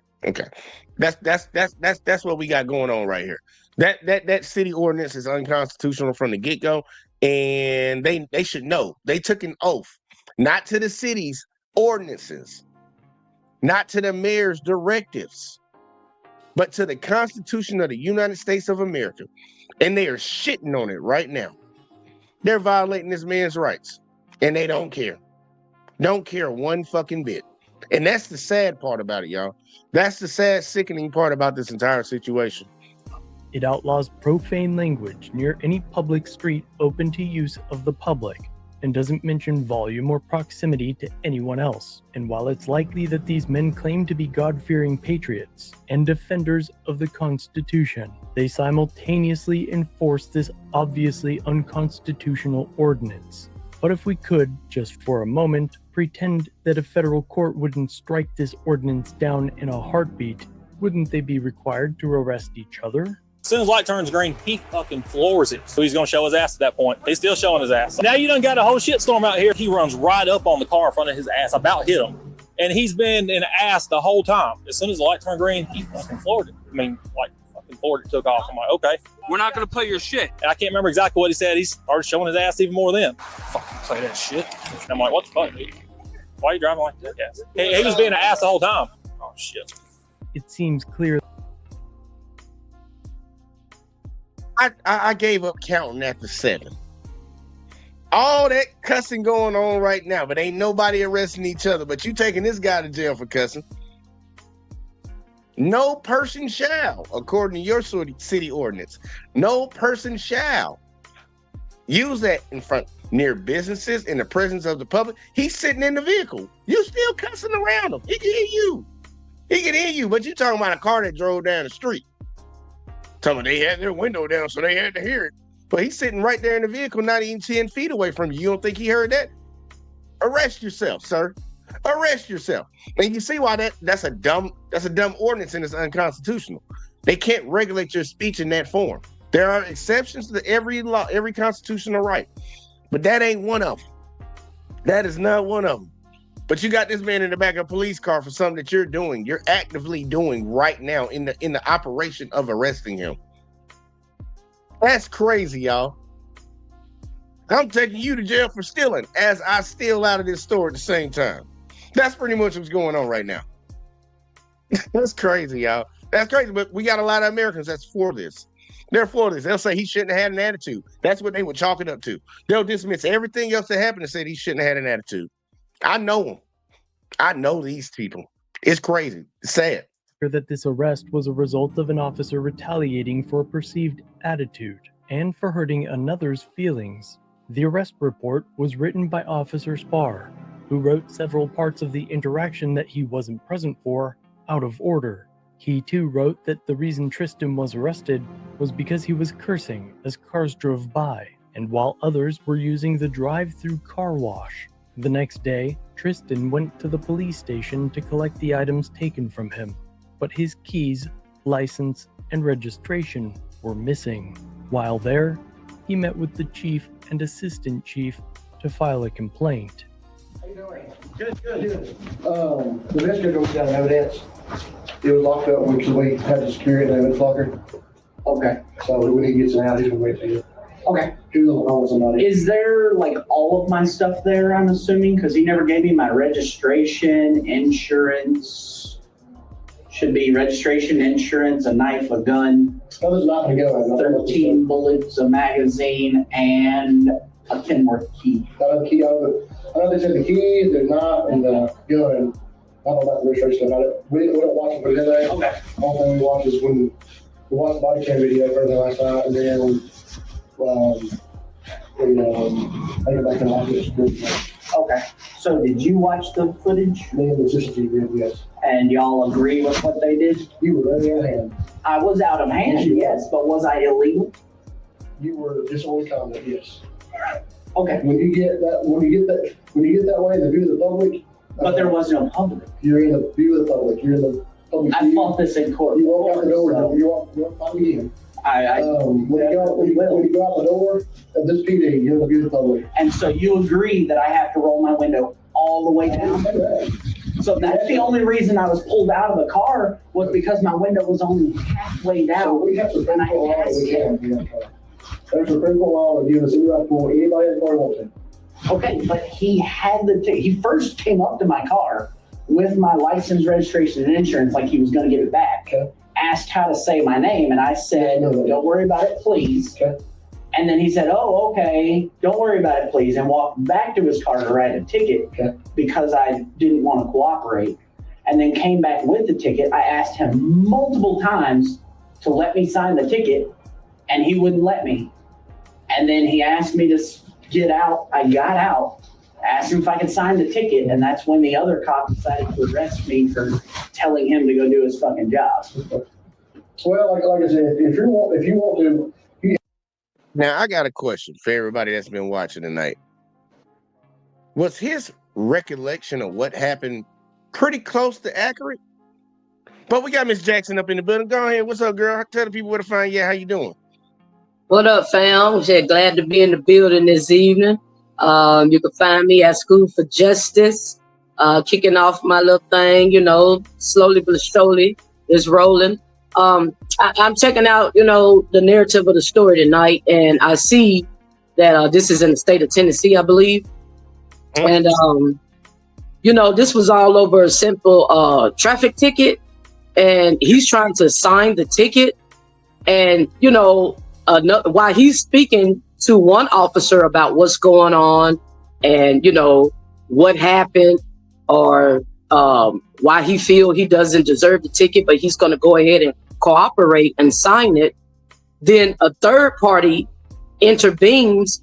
That's what we got going on right here. That city ordinance is unconstitutional from the get-go, and they should know. They took an oath, not to the city's ordinances, not to the mayor's directives, but to the Constitution of the United States of America. And they are shitting on it right now. They're violating this man's rights, and they don't care. Don't care one fucking bit. And that's the sad part about it, y'all. That's the sad, sickening part about this entire situation. It outlaws profane language near any public street open to use of the public, and doesn't mention volume or proximity to anyone else. And while it's likely that these men claim to be God-fearing patriots and defenders of the Constitution, they simultaneously enforce this obviously unconstitutional ordinance. But if we could, just for a moment, pretend that a federal court wouldn't strike this ordinance down in a heartbeat, wouldn't they be required to arrest each other? As soon as light turns green, he fucking floors it. So he's going to show his ass at that point. He's still showing his ass. Now you done got a whole shitstorm out here. He runs right up on the car in front of his ass, about hit him. And he's been in the ass the whole time. As soon as the light turned green, he fucking floored it. I mean, like, fucking floored it, took off. I'm like, okay. We're not going to play your shit. And I can't remember exactly what he said. He started showing his ass even more then. Fucking play that shit. And I'm like, what the fuck, dude? Why are you driving like that? Yes. He was being an ass the whole time. Oh, shit. It seems clear. I gave up counting after 7. All that cussing going on right now, but ain't nobody arresting each other. But you taking this guy to jail for cussing. No person shall, according to your city ordinance, no person shall use that in front near businesses in the presence of the public. He's sitting in the vehicle. You still cussing around him. He can hear you. He can hear you, but you talking about a car that drove down the street. Talking about they had their window down, so they had to hear it. But he's sitting right there in the vehicle, not even 10 feet away from you. You don't think he heard that? Arrest yourself, sir. Arrest yourself. And you see why that's a dumb ordinance and it's unconstitutional. They can't regulate your speech in that form. There are exceptions to every law, every constitutional right. But that ain't one of them. That is not one of them. But you got this man in the back of a police car for something that you're actively doing right now in the operation of arresting him. That's crazy, y'all. I'm taking you to jail for stealing as I steal out of this store at the same time. That's pretty much what's going on right now. That's crazy, y'all. That's crazy, but we got a lot of Americans that's for this. They're for this. They'll say he shouldn't have had an attitude. That's what they would chalk it up to. They'll dismiss everything else that happened and say he shouldn't have had an attitude. I know them. I know these people. It's crazy. It's sad. That this arrest was a result of an officer retaliating for a perceived attitude and for hurting another's feelings. The arrest report was written by Officer Spar, who wrote several parts of the interaction that he wasn't present for out of order. He too wrote that the reason Tristan was arrested was because he was cursing as cars drove by, and while others were using the drive-through car wash. The next day, Tristan went to the police station to collect the items taken from him, but his keys, license, and registration were missing. While there, he met with the chief and assistant chief to file a complaint. How you doing? Good. The investigator goes down evidence. It was locked up because we had the security in the evidence locker. Okay. So when he gets it out, he's gonna wait for you. Okay. He was on the phone with somebody. Is there like all of my stuff there, I'm assuming? Because he never gave me my registration, insurance. Should be registration, insurance, a knife, a gun, No, there's not gonna go. 13 bullets, a magazine, and a Kenworth key. Got a key out of it. I know they said the keys, the knife, and the gun. I don't know about the registration about it. We don't watch it for today. Okay. All thing we watch is when we watch the body cam video for the last night, and then I go back and watch it. Okay. So did you watch the footage? Me and the sister did, yes. And y'all agree with what they did? You were very out of hand. I was out of hand, yes, but was I illegal? You were disorderly conduct, yes. Okay. When you get that way in the view of the public. But there was no public. You're in the view of the public. You're in the public. I fought this in court. You walk out the door. So You walk again. when When you go out the door of this PD, you're in the view of the public. And so you agree that I have to roll my window all the way down? So that's the only reason I was pulled out of the car was because my window was only halfway down. So we have Supreme Court law that we can do that. There's Supreme Court law that gives us any right to pull anybody in the car wants to. Okay, but he had he first came up to my car with my license, registration, and insurance like he was going to give it back. Okay. Asked how to say my name, and I said, don't worry about it, please. Okay. And then he said, oh, okay, don't worry about it, please, and walked back to his car to write a ticket because I didn't want to cooperate. And then came back with the ticket. I asked him multiple times to let me sign the ticket, and he wouldn't let me. And then he asked me to get out. I got out, asked him if I could sign the ticket, and that's when the other cop decided to arrest me for telling him to go do his fucking job. Well, like I said, if you want to. Now, I got a question for everybody that's been watching tonight. Was his recollection of what happened pretty close to accurate? But we got Miss Jackson up in the building. Go ahead. What's up, girl? Tell the people where to find you. How you doing? What up, fam? Just glad to be in the building this evening. You can find me at School for Justice, kicking off my little thing, slowly but surely is rolling. I'm checking out, the narrative of the story tonight, and I see that this is in the state of Tennessee, I believe. And, this was all over a simple traffic ticket, and he's trying to sign the ticket. And, while he's speaking to one officer about what's going on and, what happened or why he feel he doesn't deserve the ticket, but he's going to go ahead and cooperate and sign it, then a third party intervenes,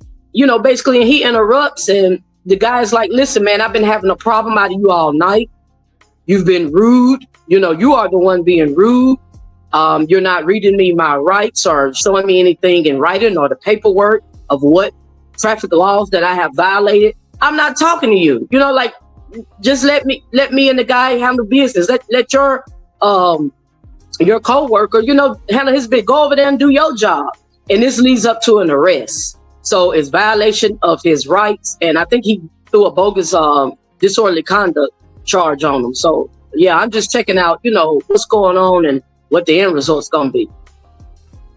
basically, and he interrupts, and the guy's like, listen, man, I've been having a problem out of you all night. You've been rude. You are the one being rude. You're not reading me my rights or showing me anything in writing or the paperwork of what traffic laws that I have violated. I'm not talking to you. Just let me and the guy handle business. Let your co-worker, handle his bit. Go over there and do your job. And this leads up to an arrest. So it's violation of his rights. And I think he threw a bogus disorderly conduct charge on him. So yeah, I'm just checking out, what's going on and what the end result's gonna be.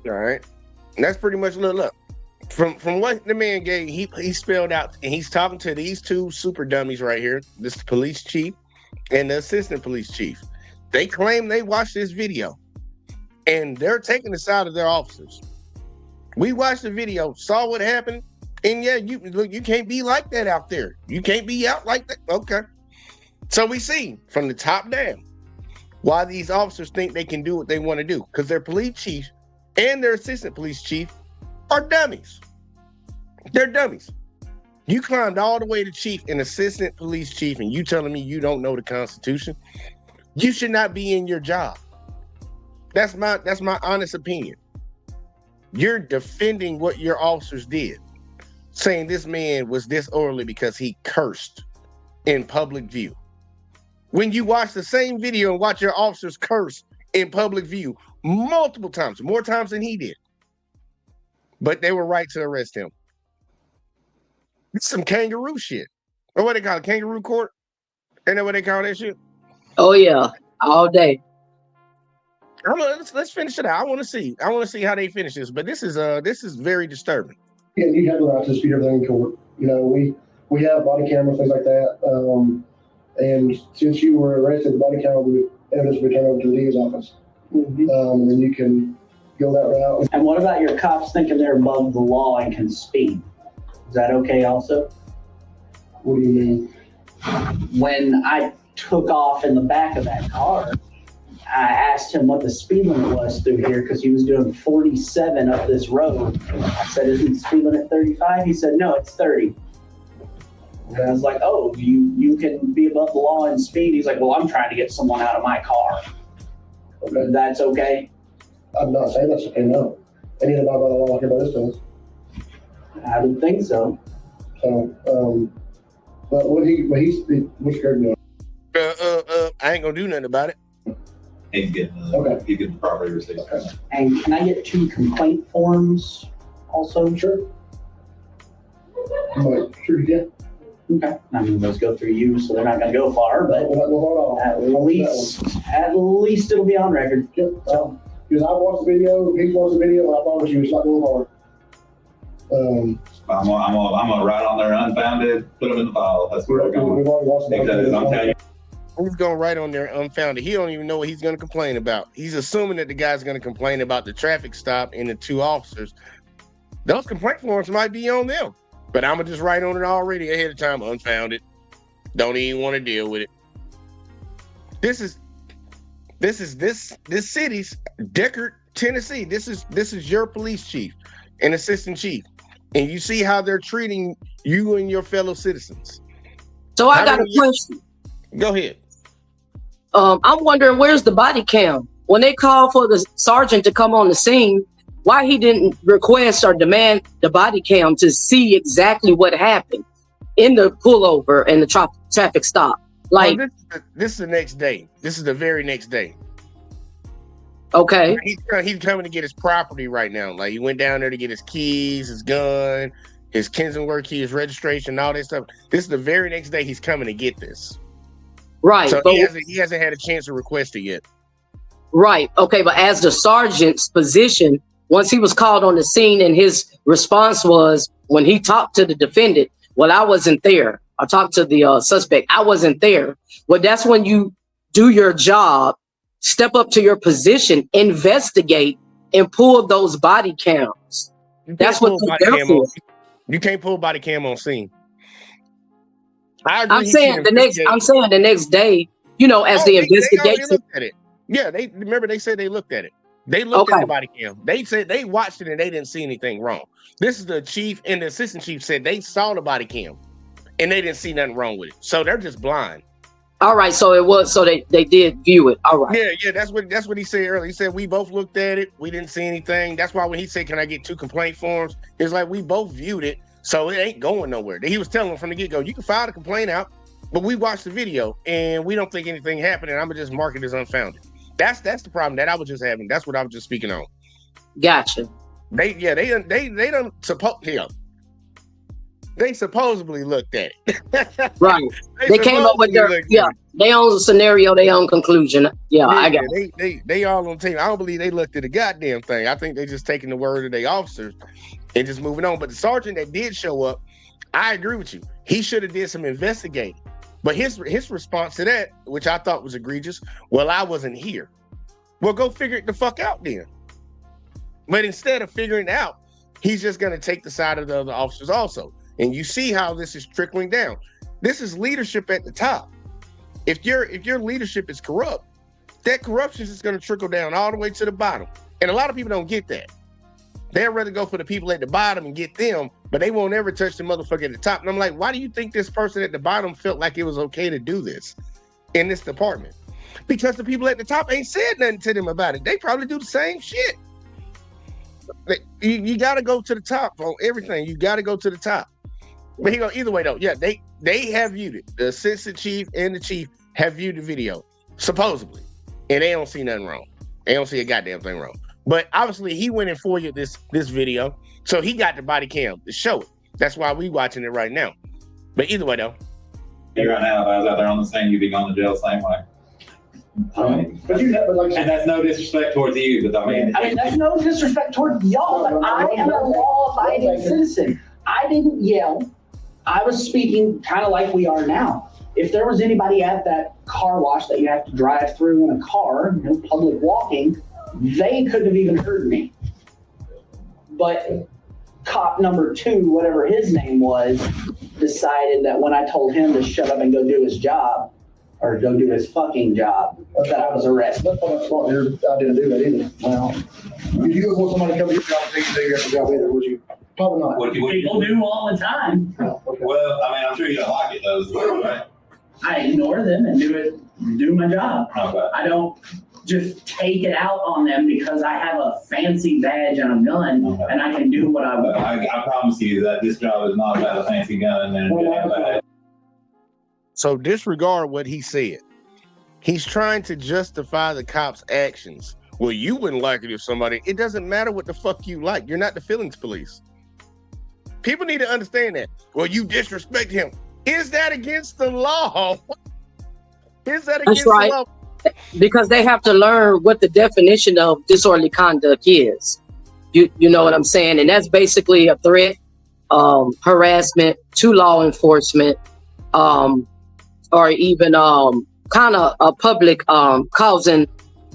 All right. And that's pretty much look. From what the man gave, he spelled out, and he's talking to these two super dummies right here, this police chief and the assistant police chief. They claim they watched this video, and they're taking the side of their officers. We watched the video, saw what happened, and yeah, you can't be like that out there. You can't be out like that. Okay. So we see from the top down why these officers think they can do what they want to do, because their police chief and their assistant police chief are dummies. They're dummies. You climbed all the way to chief and assistant police chief, and you telling me you don't know the Constitution? You should not be in your job. That's my honest opinion. You're defending what your officers did, saying this man was disorderly because he cursed in public view. When you watch the same video and watch your officers curse in public view multiple times, more times than he did, but they were right to arrest him. It's some kangaroo shit. Or what they call it, kangaroo court? Ain't that what they call that shit? Oh yeah, all day. Let's finish it out. I want to see how they finish this. But this is very disturbing. Yeah, you have the right to dispute everything in court. You know, we have body cameras, things like that. And since you were arrested, the body camera evidence will be turned over to the DA's office. And then you can go that route. And what about your cops thinking they're above the law and can speed? Is that okay also? What do you mean? When I took off in the back of that car, I asked him what the speed limit was through here because he was doing 47 up this road. I said, isn't the speed limit 35? He said, no, it's 30. And I was like, oh, you can be above the law and speed. He's like, well, I'm trying to get someone out of my car. Okay. That's okay? I'm not saying that's okay, no. I need to abide by the law like everybody else does. I would think so. So, but what's scared me? I ain't gonna do nothing about it. He's getting the property receipt. Okay. And can I get 2 complaint forms also? Sure. Sure, yeah. Okay. I mean, those go through you, so they're not going to go far, but We're not going far at least it'll be on record. Yep. So, because I watched the video, he watched the video, and I promise you, it's not going far. I'm gonna write on there unfounded, put them in the file. That's where we're going. We've already watched the Because I'm telling you. He's going right on there unfounded. He don't even know what he's going to complain about. He's assuming that the guy's going to complain about the traffic stop and the 2 officers. Those complaint forms might be on them, but I'm gonna just write on it already ahead of time, unfounded. Don't even want to deal with it. This is this city's Deckard, Tennessee. This is your police chief and assistant chief, and you see how they're treating you and your fellow citizens. So I got a question. Go ahead. I'm wondering, where's the body cam? When they called for the sergeant to come on the scene, why he didn't request or demand the body cam to see exactly what happened in the pullover and the traffic stop? Like, this is the next day. This is the very next day. Okay. He's coming to get his property right now. Like, he went down there to get his keys, his gun, his Kensington key, his registration, all that stuff. This is the very next day he's coming to get this. Right. So he hasn't had a chance to request it yet. Right. Okay. But as the sergeant's position, once he was called on the scene and his response was, when he talked to the defendant, well, I wasn't there. I talked to the suspect. I wasn't there. Well, that's when you do your job, step up to your position, investigate, and pull those body cams. That's what they're there for. You can't pull body cam on scene. I'm saying the next day, as the investigation. They looked at it. Yeah, they said they looked at it. They looked at the body cam. They said they watched it and they didn't see anything wrong. This is the chief and the assistant chief said they saw the body cam and they didn't see nothing wrong with it. So they're just blind. All right, so they did view it. All right. Yeah, that's what he said earlier. He said we both looked at it. We didn't see anything. That's why when he said, "Can I get 2 complaint forms?" It's like we both viewed it. So it ain't going nowhere. He was telling them from the get-go, you can file the complaint out, but we watched the video and we don't think anything happened, and I'm gonna just mark it as unfounded. That's the problem that I was just having. That's what I was just speaking on. Gotcha. They don't they supposedly looked at it. Right. They came up with their own scenario, their own conclusion. Yeah, I got it. They all on team. I don't believe they looked at the goddamn thing. I think they just taking the word of their officers and just moving on. But the sergeant that did show up, I agree with you. He should have did some investigating. But his response to that, which I thought was egregious, well, I wasn't here. Well, go figure it the fuck out then. But instead of figuring it out, he's just going to take the side of the other officers also. And you see how this is trickling down. This is leadership at the top. If your leadership is corrupt, that corruption is going to trickle down all the way to the bottom. And a lot of people don't get that. They'd rather go for the people at the bottom and get them, but they won't ever touch the motherfucker at the top. And I'm like, why do you think this person at the bottom felt like it was okay to do this in this department? Because the people at the top ain't said nothing to them about it. They probably do the same shit. You got to go to the top on everything. You got to go to the top. But either way though, yeah, they have viewed it. The assistant chief and the chief have viewed the video, supposedly, and they don't see nothing wrong. They don't see a goddamn thing wrong. But obviously, he went and forwarded this video, so he got the body cam to show it. That's why we watching it right now. But either way though, Right now, if I was out there on the scene, you'd be going to jail the same way. But you have, but like I And said, that's no disrespect towards you, but I mean, that's no disrespect toward y'all, but I am a law-abiding citizen. I didn't yell. I was speaking kind of like we are now. If there was anybody at that car wash that you have to drive through in a car, public walking, they couldn't have even heard me. But cop number 2, whatever his name was, decided that when I told him to shut up and go do his job, or go do his fucking job, that I was arrested. that's not my fault. I didn't do that either. Well, if you would want somebody to come to your job and take you to your job either, would you? Probably not. People do all the time. Oh, okay. well, I mean, I'm sure you don't like it though, as well, right? I ignore them and do my job. Okay. I don't just take it out on them because I have a fancy badge and a gun and I can do what I But want. I promise you that this job is not about a fancy gun and a badge. So disregard what he said. He's trying to justify the cops' actions. Well, you wouldn't like it if somebody, it doesn't matter what the fuck you like. You're not the feelings police. People need to understand that. Well, you disrespect him. Is that against the law? Is that against the law? Because they have to learn what the definition of disorderly conduct is. You know what I'm saying? And that's basically a threat, harassment to law enforcement, or even kind of a public causing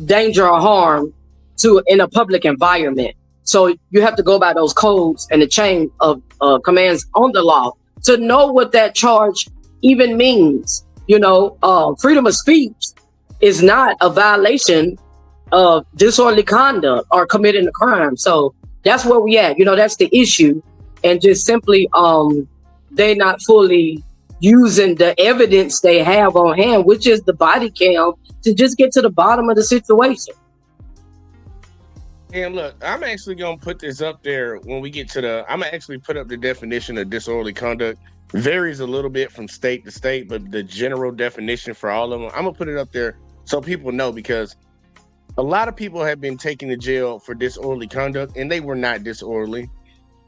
danger or harm to in a public environment. So you have to go by those codes and the chain of commands on the law to know what that charge even means. Freedom of speech is not a violation of disorderly conduct or committing a crime. So that's where we at. That's the issue. And just simply they not fully using the evidence they have on hand, which is the body cam, to just get to the bottom of the situation. And look, I'm actually going to put this up there when we get to I'm going to actually put up the definition of disorderly conduct. Varies a little bit from state to state, but the general definition for all of them, I'm going to put it up there so people know, because a lot of people have been taken to jail for disorderly conduct and they were not disorderly.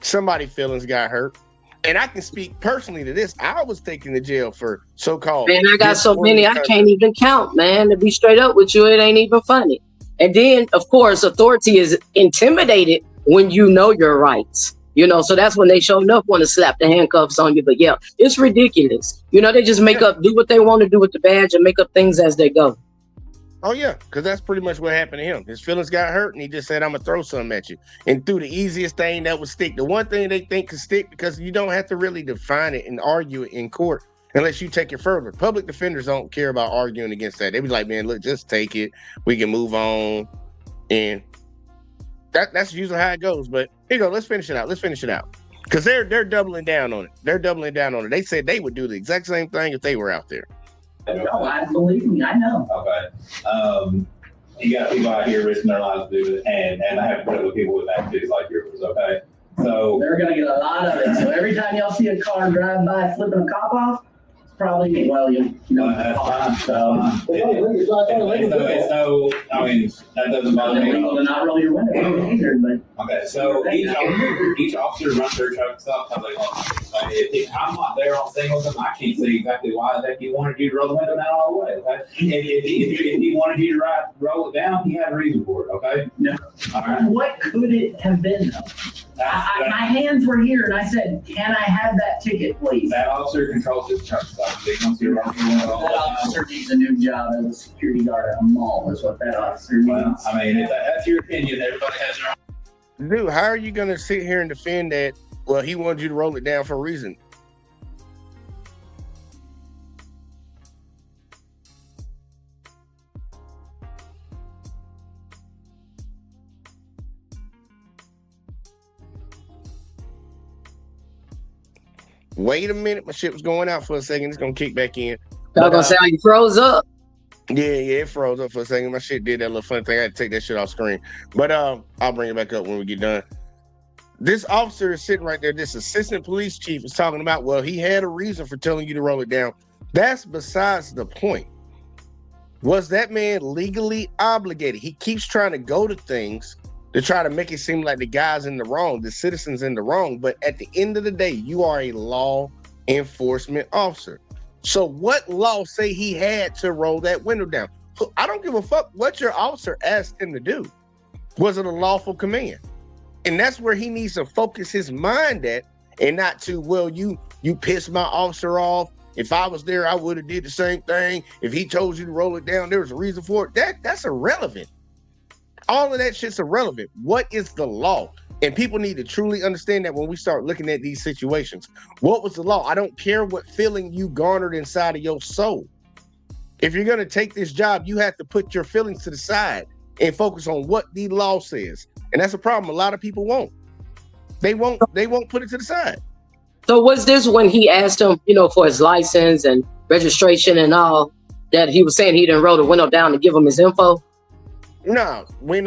Somebody's feelings got hurt. And I can speak personally to this. I was taken to jail for so-called. Man, I got so many, I can't even count, man. To be straight up with you, it ain't even funny. And then, of course, authority is intimidated when you know your rights. So that's when they sure enough want to slap the handcuffs on you. But yeah, it's ridiculous. They just do what they want to do with the badge and make up things as they go. Oh, yeah, because that's pretty much what happened to him. His feelings got hurt, and he just said, I'm going to throw something at you. And threw the easiest thing that would stick. The one thing they think can stick, because you don't have to really define it and argue it in court unless you take it further. Public defenders don't care about arguing against that. They be like, man, look, just take it. We can move on. And that's usually how it goes. But here you go. Let's finish it out. Because they're doubling down on it. They said they would do the exact same thing if they were out there. No, I believe me, I know. Okay. You got people out here risking their lives to do it, and I have to put up with people with attitudes like yours, okay? So they're gonna get a lot of it. So every time y'all see a car drive by flipping a cop off, it's probably me. Well, that's fine. So it's no, I mean, that doesn't bother me at all. Not roll your window either, but okay. So each officer runs their truck stuff how they want. Like if I'm not there on scene with them, I can't see exactly why that he wanted you to roll the window down all the way. Okay. If he wanted you to roll it down, he had a reason for it. Okay. No. All right. What could it have been though? My hands were here and I said, can I have that ticket, please? That officer controls his truck stuff. So he wants you to roll the window all the way That down. officer needs a new job as a security guard at a mall, is what that officer needs. Well, I mean, if that's your opinion. Everybody has their own. Dude, how are you going to sit here and defend that? Well, he wanted you to roll it down for a reason. Wait a minute. My shit was going out for a second. It's going to kick back in. I was going to say, you froze up. Yeah, it froze up for a second. My shit did that little funny thing. I had to take that shit off screen. But I'll bring it back up when we get done. This officer is sitting right there. This assistant police chief is talking about, well, he had a reason for telling you to roll it down. That's besides the point. Was that man legally obligated? He keeps trying to go to things to try to make it seem like the guy's in the wrong, the citizen's in the wrong. But at the end of the day, you are a law enforcement officer. So what law say he had to roll that window down? I don't give a fuck what your officer asked him to do. Was it a lawful command? And that's where he needs to focus his mind at, and not to, well, you pissed my officer off. If I was there, I would have did the same thing. If he told you to roll it down, there was a reason for it. That's irrelevant. All of that shit's irrelevant. What is the law? And people need to truly understand that when we start looking at these situations. What was the law? I don't care what feeling you garnered inside of your soul. If you're going to take this job, you have to put your feelings to the side and focus on what the law says. And that's a problem. A lot of people won't. They won't put it to the side. So was this when he asked him, for his license and registration and all, that he was saying he didn't roll the window down to give him his info? No, when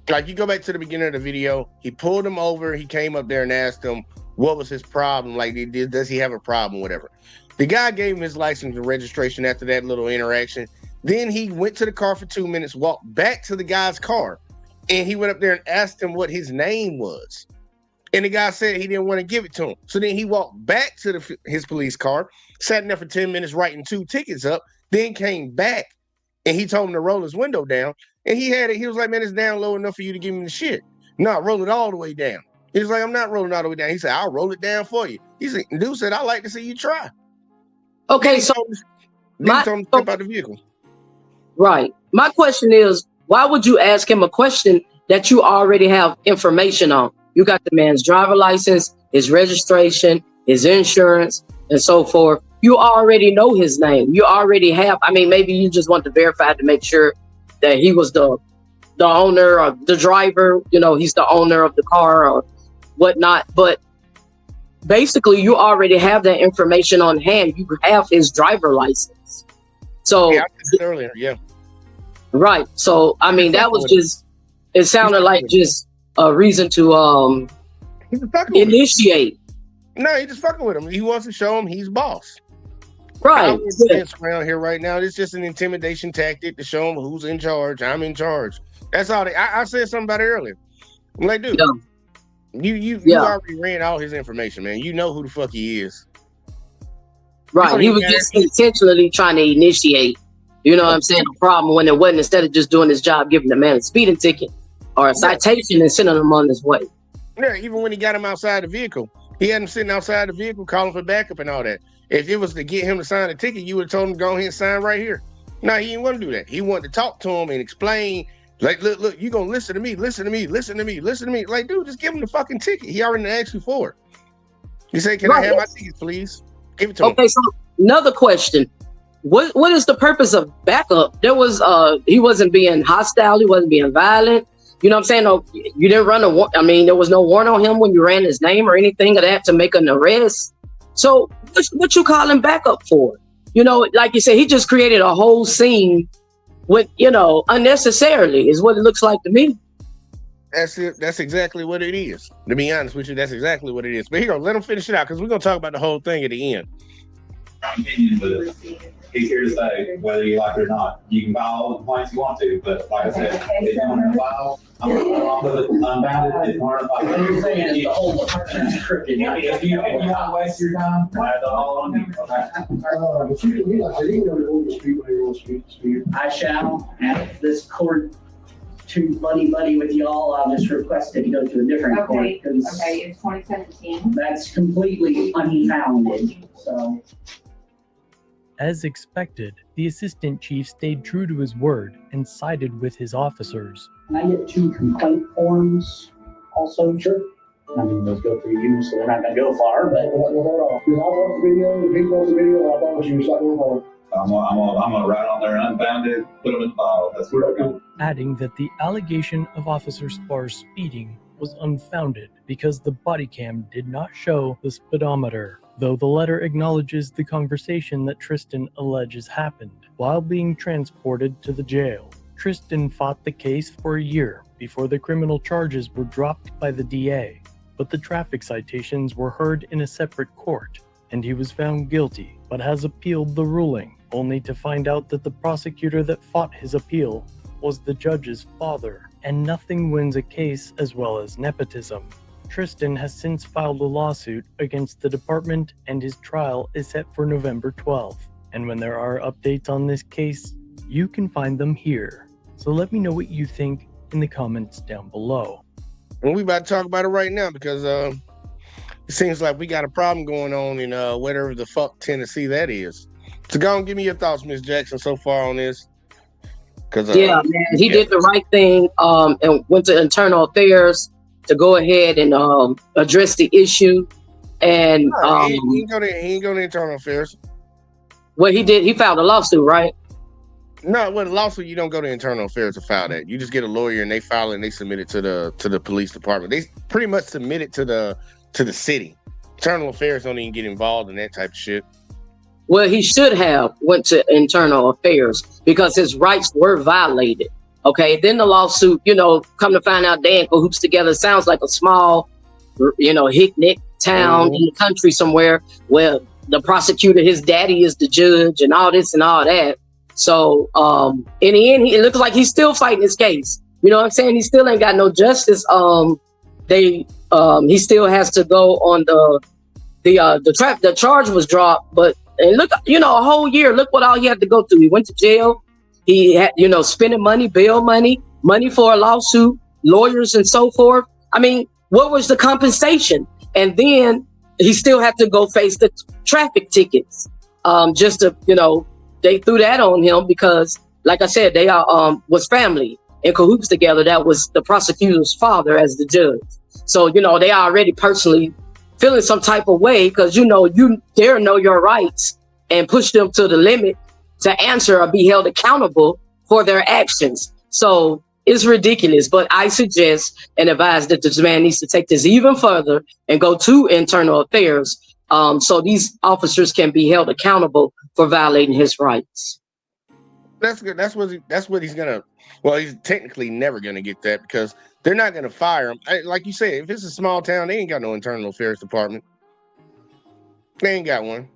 like you go back to the beginning of the video, he pulled him over. He came up there and asked him what was his problem. Like, does he have a problem, whatever. The guy gave him his license and registration after that little interaction. Then he went to the car for 2 minutes, walked back to the guy's car, and he went up there and asked him what his name was. And the guy said he didn't want to give it to him. So then he walked back to his police car, sat in there for 10 minutes writing 2 tickets up, then came back and he told him to roll his window down. And he was like, man, it's down low enough for you to give me the shit. No, roll it all the way down. He was like, I'm not rolling all the way down. He said, I'll roll it down for you. Dude said, I'd like to see you try. Okay, so then told him to jump out the vehicle. Right. My question is, why would you ask him a question that you already have information on? You got the man's driver license, his registration, his insurance, and so forth. You already know his name. You already have. I mean, maybe you just want to verify to make sure that he was the owner or the driver. He's the owner of the car or whatnot. But basically, you already have that information on hand. You have his driver license. So yeah, I said earlier, yeah. Right. So I mean, that was just. It sounded like just a reason to initiate. No, he's just fucking with him. He wants to show him he's boss. Right. Around here right now, it's just an intimidation tactic to show him who's in charge. I'm in charge. That's all. I said something about it earlier. I'm like, dude, you already ran all his information, man. You know who the fuck he is. Right. He was just intentionally trying to initiate. You know what I'm saying? A problem when it wasn't. Instead of just doing his job, giving the man a speeding ticket or a citation and sending him on his way. Yeah, even when he got him outside the vehicle, he had him sitting outside the vehicle calling for backup and all that. If it was to get him to sign a ticket, you would have told him to go ahead and sign right here. No, he didn't want to do that. He wanted to talk to him and explain, like, look, you gonna listen to me. Like, dude, just give him the fucking ticket. He already asked you for it. You say, can I have my ticket, please? Give it to him. Okay, so another question. What is the purpose of backup? There was he wasn't being hostile, he wasn't being violent. You know what I'm saying? No, you didn't run a warrant. I mean, there was no warrant on him when you ran his name or anything of that to make an arrest. So what you calling backup for? Like you said, he just created a whole scene with, unnecessarily is what it looks like to me. That's it. That's exactly what it is. To be honest with you, that's exactly what it is. But here, let him finish it out because we're going to talk about the whole thing at the end. He's here to say whether you like it or not. You can file all the complaints you want to, but like I said, if you want to file, I'm going to run off with it unbounded. If you want to file, You're saying it's the whole department is crooked. if you want to waste your time, I have the all on you. Okay. But you can be like, you can go to the speed when you want to speed. I shall, and if this court to buddy with y'all, I'll just request it to go to a different court. Okay, it's 2017. That's completely unfounded, so. As expected, the assistant chief stayed true to his word and sided with his officers. Can I get 2 complaint forms also? Sure. I mean, those go through you, so they're not going to go far, but. If I watch the video, if he wants the video, I promise you, it's not going far. I'm gonna write on there unbounded, put them in the file. That's where I go. Adding that the allegation of Officer Sparr's speeding was unfounded because the body cam did not show the speedometer, though the letter acknowledges the conversation that Tristan alleges happened while being transported to the jail. Tristan fought the case for a year before the criminal charges were dropped by the DA, but the traffic citations were heard in a separate court, and he was found guilty, but has appealed the ruling, only to find out that the prosecutor that fought his appeal was the judge's father, and nothing wins a case as well as nepotism. Tristan has since filed a lawsuit against the department, and his trial is set for November 12th. And when there are updates on this case, You can find them here. So let me know what you think in the comments down below. And we about to talk about it right now because it seems like we got a problem going on in whatever the fuck Tennessee that is. So go and give me your thoughts, Miss Jackson, so far on this. Yeah, man, he did the right thing and went to internal affairs to go ahead and address the issue. And he ain't go to internal affairs. What he did, he filed a lawsuit, right? No, with a lawsuit, you don't go to internal affairs to file that. You just get a lawyer and they file it and they submit it to the police department. They pretty much submit it to the city. Internal affairs don't even get involved in that type of shit. Well, he should have went to internal affairs because his rights were violated. Okay, then the lawsuit, come to find out they in cahoots together. Sounds like a small, hick-nick town in the country somewhere where the prosecutor, his daddy is the judge and all this and all that. So in the end, it looks like he's still fighting his case. You know what I'm saying? He still ain't got no justice. He still has to go on the charge was dropped, but and look, a whole year. Look what all he had to go through. He went to jail. He had, spending money, bail money for a lawsuit, lawyers and so forth. I mean, what was the compensation? And then he still had to go face the traffic tickets. Just to, they threw that on him because, like I said, they are was family in cahoots together. That was the prosecutor's father as the judge. So, they already personally feeling some type of way because, you dare know your rights and push them to the limit to answer or be held accountable for their actions. So it's ridiculous, but I suggest and advise that this man needs to take this even further and go to internal affairs so these officers can be held accountable for violating his rights. That's good. That's what he's gonna. Well, he's technically never gonna get that because they're not gonna fire him. Like you said, if it's a small town, they ain't got no internal affairs department. They ain't got one.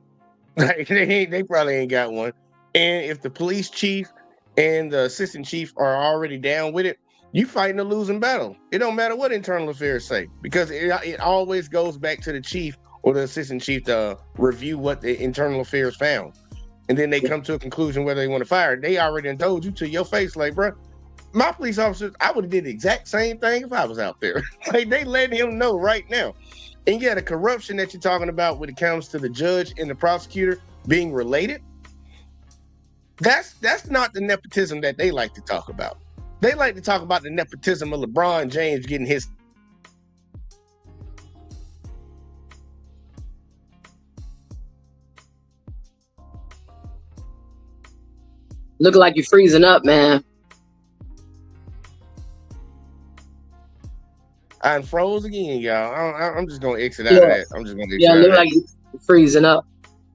Like, they probably ain't got one. And if the police chief and the assistant chief are already down with it, you fighting a losing battle. It don't matter what internal affairs say because it always goes back to the chief or the assistant chief to review what the internal affairs found. And then they come to a conclusion whether they want to fire. They already done told you to your face, like, bro, my police officers, I would have did the exact same thing if I was out there. Like, they let him know right now. And yeah, the corruption that you're talking about when it comes to the judge and the prosecutor being related, that's not the nepotism that they like to talk about. They like to talk about the nepotism of LeBron James getting his. Look like you're freezing up, man. I froze again, y'all. I'm just gonna exit out of that. I'm just gonna exit out of look that. like you're freezing up.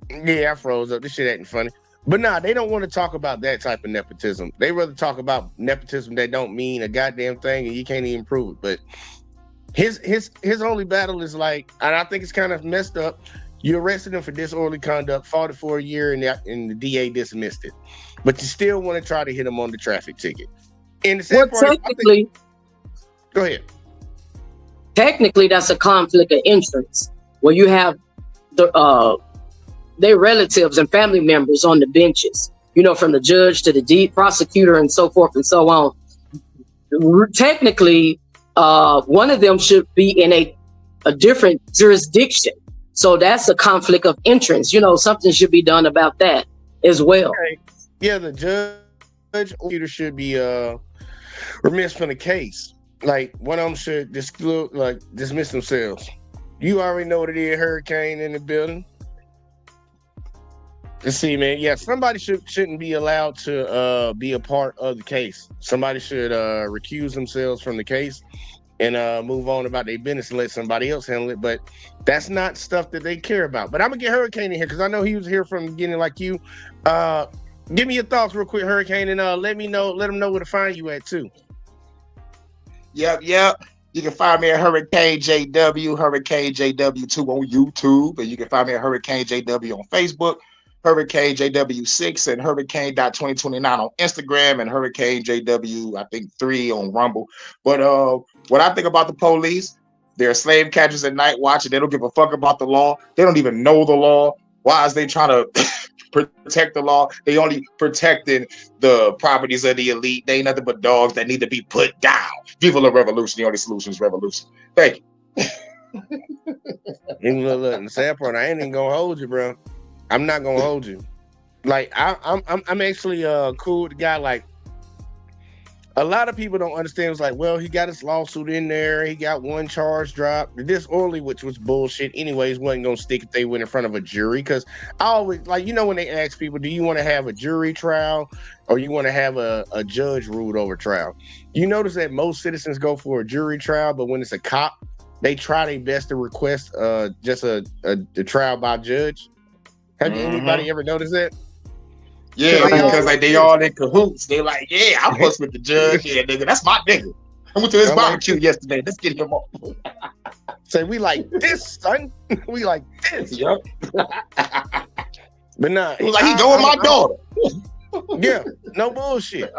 Yeah, I froze up. This shit ain't funny. But nah, they don't want to talk about that type of nepotism. They rather talk about nepotism that don't mean a goddamn thing and you can't even prove it. But his only battle is like, and I think it's kind of messed up. You arrested him for disorderly conduct, fought it for a year, and the DA dismissed it. But you still want to try to hit him on the traffic ticket. And the sad part, technically, go ahead. Technically, that's a conflict of interest where you have their relatives and family members on the benches, from the judge to the prosecutor and so forth and so on. Technically, one of them should be in a different jurisdiction. So that's a conflict of interest. Something should be done about that as well. Okay. Yeah, the judge or should be remiss from the case. Like, one of them should dismiss themselves. You already know what it is, hurricane in the building. Let's see, man. Yeah, somebody shouldn't be allowed to be a part of the case. Somebody should recuse themselves from the case and move on about their business and let somebody else handle it. But that's not stuff that they care about. But I'm gonna get Hurricane in here because I know he was here from the beginning like you. Give me your thoughts real quick, Hurricane, and let them know where to find you at too. Yep. You can find me at Hurricane JW, Hurricane JW2 on YouTube, and you can find me at Hurricane JW on Facebook, Hurricane JW6, and Hurricane.2029 on Instagram, and Hurricane JW, I think 3 on Rumble. But what I think about the police, they're slave catchers at night watching. They don't give a fuck about the law. They don't even know the law. Why is they trying to protect the law. They only protecting the properties of the elite. They ain't nothing but dogs that need to be put down. Viva la revolution. The only solution is revolution. Thank you. And look, the sad part, I ain't even gonna hold you, bro. I'm not gonna hold you. Like I'm actually cool with the guy. Like a lot of people don't understand. It's like, well, he got his lawsuit in there. He got one charge dropped. The disorderly, which was bullshit. Anyways, wasn't gonna stick if they went in front of a jury. Because I always like, when they ask people, do you want to have a jury trial or you want to have a judge ruled over trial? You notice that most citizens go for a jury trial, but when it's a cop, they try their best to request just a trial by judge. Have anybody ever noticed that? Yeah, because like they all in cahoots. They like, yeah, I was with the judge. Yeah, nigga, that's my nigga. I went to his barbecue yesterday. Let's get him off. Say, we like this, son. We like this. Yep. But nah, he was like, he go with my daughter. Yeah, no bullshit.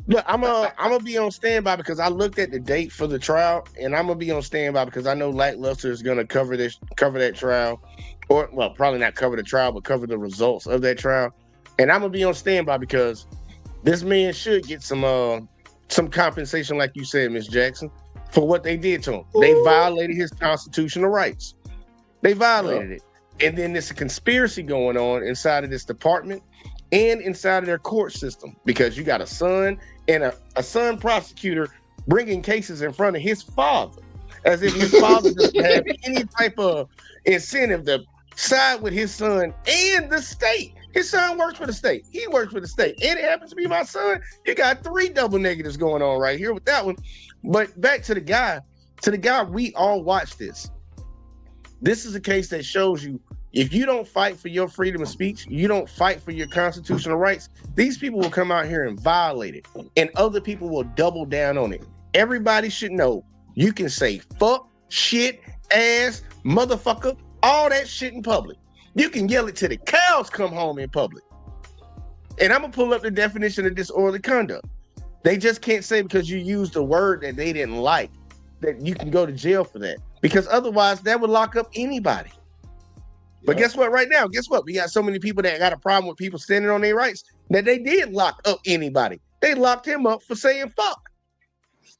Look, I'm gonna be on standby because I looked at the date for the trial, and I'm gonna be on standby because I know Lackluster is gonna cover that trial, or well, probably not cover the trial, but cover the results of that trial. And I'm gonna be on standby because this man should get some compensation, like you said, Miss Jackson, for what they did to him. They violated his constitutional rights. They violated it, and then there's a conspiracy going on inside of this department and inside of their court system because you got a son and a son prosecutor bringing cases in front of his father, as if his father doesn't have any type of incentive to side with his son and the state. His son works for the state. He works for the state. And it happens to be my son. You got 3 double negatives going on right here with that one. But back to the guy, we all watch this. This is a case that shows you if you don't fight for your freedom of speech, you don't fight for your constitutional rights, these people will come out here and violate it. And other people will double down on it. Everybody should know you can say fuck, shit, ass, motherfucker, all that shit in public. You can yell it till the cows come home in public. And I'm going to pull up the definition of disorderly conduct. They just can't say because you used a word that they didn't like that you can go to jail for that. Because otherwise, that would lock up anybody. But guess what? Right now, we got so many people that got a problem with people standing on their rights that they did lock up anybody. They locked him up for saying fuck.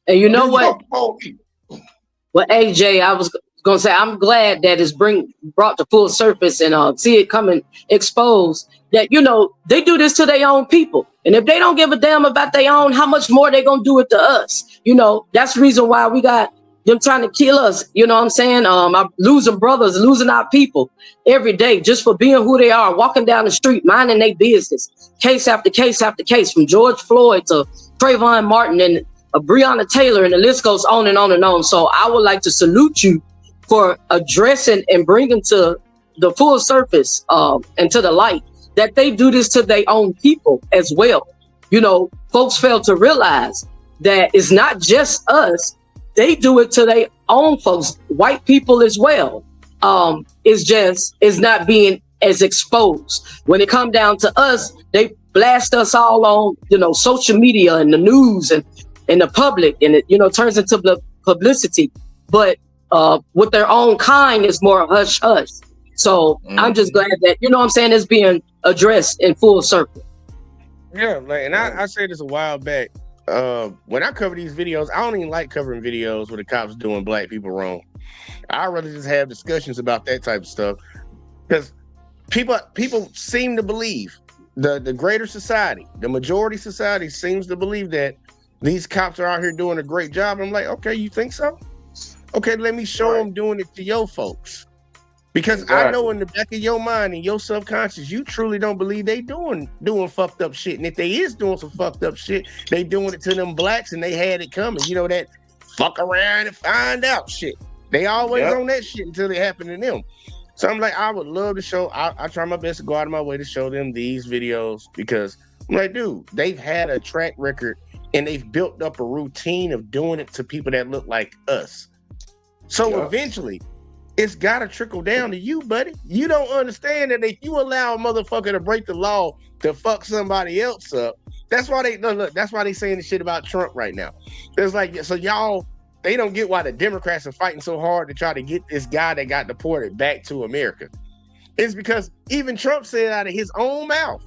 And you know what? Well, AJ, I was going to say, I'm glad that it's brought to full surface and see it coming exposed that, they do this to their own people. And if they don't give a damn about their own, how much more they going to do it to us? That's the reason why we got them trying to kill us. You know what I'm saying? I'm losing brothers, losing our people every day just for being who they are, walking down the street, minding their business. Case after case after case, from George Floyd to Trayvon Martin and Breonna Taylor, and the list goes on and on and on. So I would like to salute you for addressing and bringing to the full surface and to the light that they do this to their own people as well. Folks fail to realize that it's not just us. They do it to their own folks, white people as well. It's not being as exposed. When it come down to us, they blast us all on, social media and the news and the public, and it, turns into publicity. But with their own kind, it's more hush hush. So I'm just glad that, it's being addressed in full circle. Yeah, I said this a while back. When I cover these videos, I don't even like covering videos where the cops doing black people wrong. I'd rather just have discussions about that type of stuff because people seem to believe the greater society, the majority society seems to believe that these cops are out here doing a great job. I'm like, okay, you think so? Okay, let me show them doing it to your folks. Because I know in the back of your mind and your subconscious, you truly don't believe they doing fucked up shit. And if they is doing some fucked up shit, they doing it to them blacks and they had it coming. That fuck around and find out shit. They always on that shit until it happened to them. So I'm like, I would love to show, I try my best to go out of my way to show them these videos because I'm like, dude, they've had a track record and they've built up a routine of doing it to people that look like us. So eventually, it's got to trickle down to you, buddy. You don't understand that if you allow a motherfucker to break the law to fuck somebody else up, that's why that's why they saying the shit about Trump right now. It's like, so y'all, they don't get why the Democrats are fighting so hard to try to get this guy that got deported back to America. is because even Trump said out of his own mouth,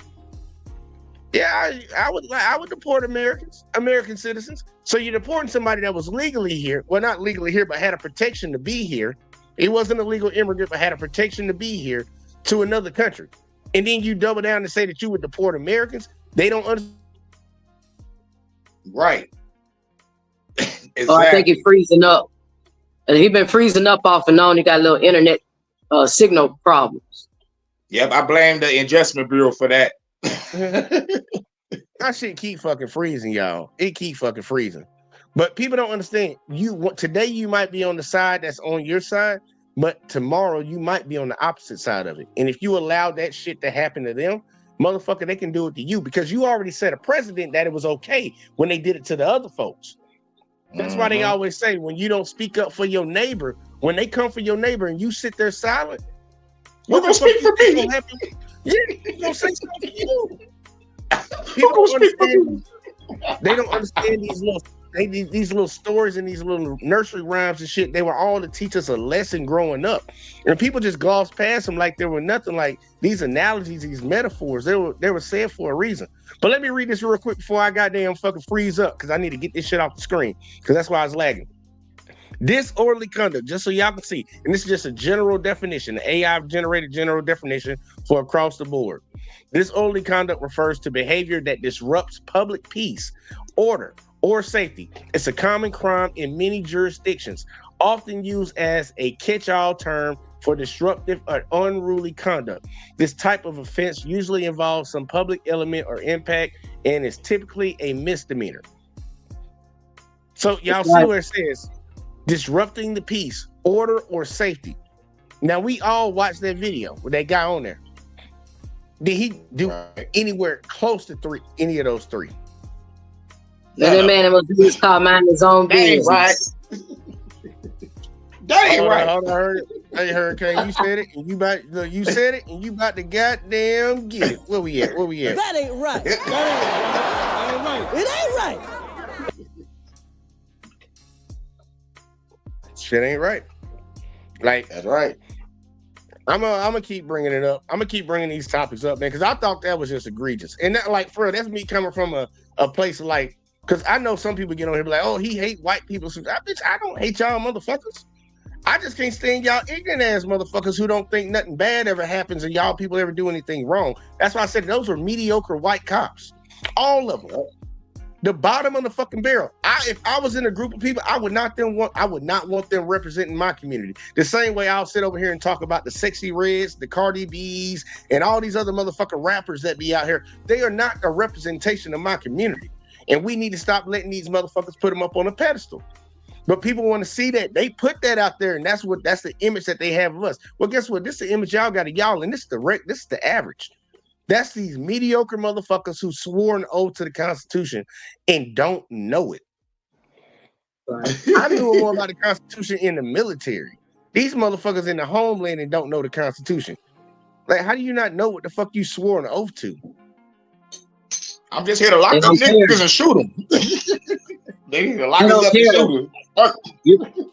yeah, I would deport American citizens. So you're deporting somebody that was legally here, well, not legally here, but had a protection to be here. He wasn't a legal immigrant, but had a protection to be here to another country. And then you double down and say that you would deport Americans. They don't understand. Right. Exactly. Oh, I think he's freezing up. And he's been freezing up off and on. He got a little internet signal problems. Yep, I blame the Adjustment Bureau for that. That shit keep fucking freezing, y'all. It keep fucking freezing. But people don't understand. Today you might be on the side that's on your side, but tomorrow you might be on the opposite side of it. And if you allow that shit to happen to them, motherfucker, they can do it to you because you already set a precedent that it was okay when they did it to the other folks. That's why they always say when you don't speak up for your neighbor, when they come for your neighbor and you sit there silent, you're gonna speak for me. Yeah, you're gonna say something to you. People don't understand. They don't understand these little stories and these little nursery rhymes and shit. They were all to teach us a lesson growing up, and people just gloss past them like there were nothing. Like these analogies, these metaphors, they were said for a reason. But let me read this real quick before I goddamn fucking freeze up because I need to get this shit off the screen because that's why I was lagging. Disorderly conduct, just so y'all can see, and this is just a general definition, the AI generated general definition for across the board. Disorderly conduct refers to behavior that disrupts public peace, order, or safety. It's a common crime in many jurisdictions, often used as a catch-all term for disruptive or unruly conduct. This type of offense usually involves some public element or impact and is typically a misdemeanor. So y'all see where it says disrupting the peace, order, or safety. Now we all watched that video with that guy on there. Did he do anywhere close to any of those three? That man must do his call mind his own business. Right. That ain't right. Hold on, I heard it. Hey, Hurricane, you said it, and you said it, and you about to goddamn get it. Where we at? That ain't right. That ain't right. It ain't right. Shit ain't right. Like, that's right. I'm gonna keep bringing it up. I'm gonna keep bringing these topics up, man, because I thought that was just egregious. And that, like, for real, that's me coming from a place of like, because I know some people get on here and be like, oh, he hate white people. So, I don't hate y'all motherfuckers. I just can't stand y'all ignorant ass motherfuckers who don't think nothing bad ever happens and y'all people ever do anything wrong. That's why I said those were mediocre white cops. All of them. The bottom of the fucking barrel. If I was in a group of people, I would not want them representing my community. The same way I'll sit over here and talk about the Sexy Reds, the Cardi B's, and all these other motherfucking rappers that be out here. They are not a representation of my community. And we need to stop letting these motherfuckers put them up on a pedestal. But people want to see that. They put that out there, and that's the image that they have of us. Well, guess what? This is the image y'all got of y'all, and this is the average. That's these mediocre motherfuckers who swore an oath to the Constitution and don't know it. I knew more about the Constitution in the military. These motherfuckers in the homeland and don't know the Constitution. Like, how do you not know what the fuck you swore an oath to? I'm just here to lock up niggas and shoot them. They need to lock us up and shoot them.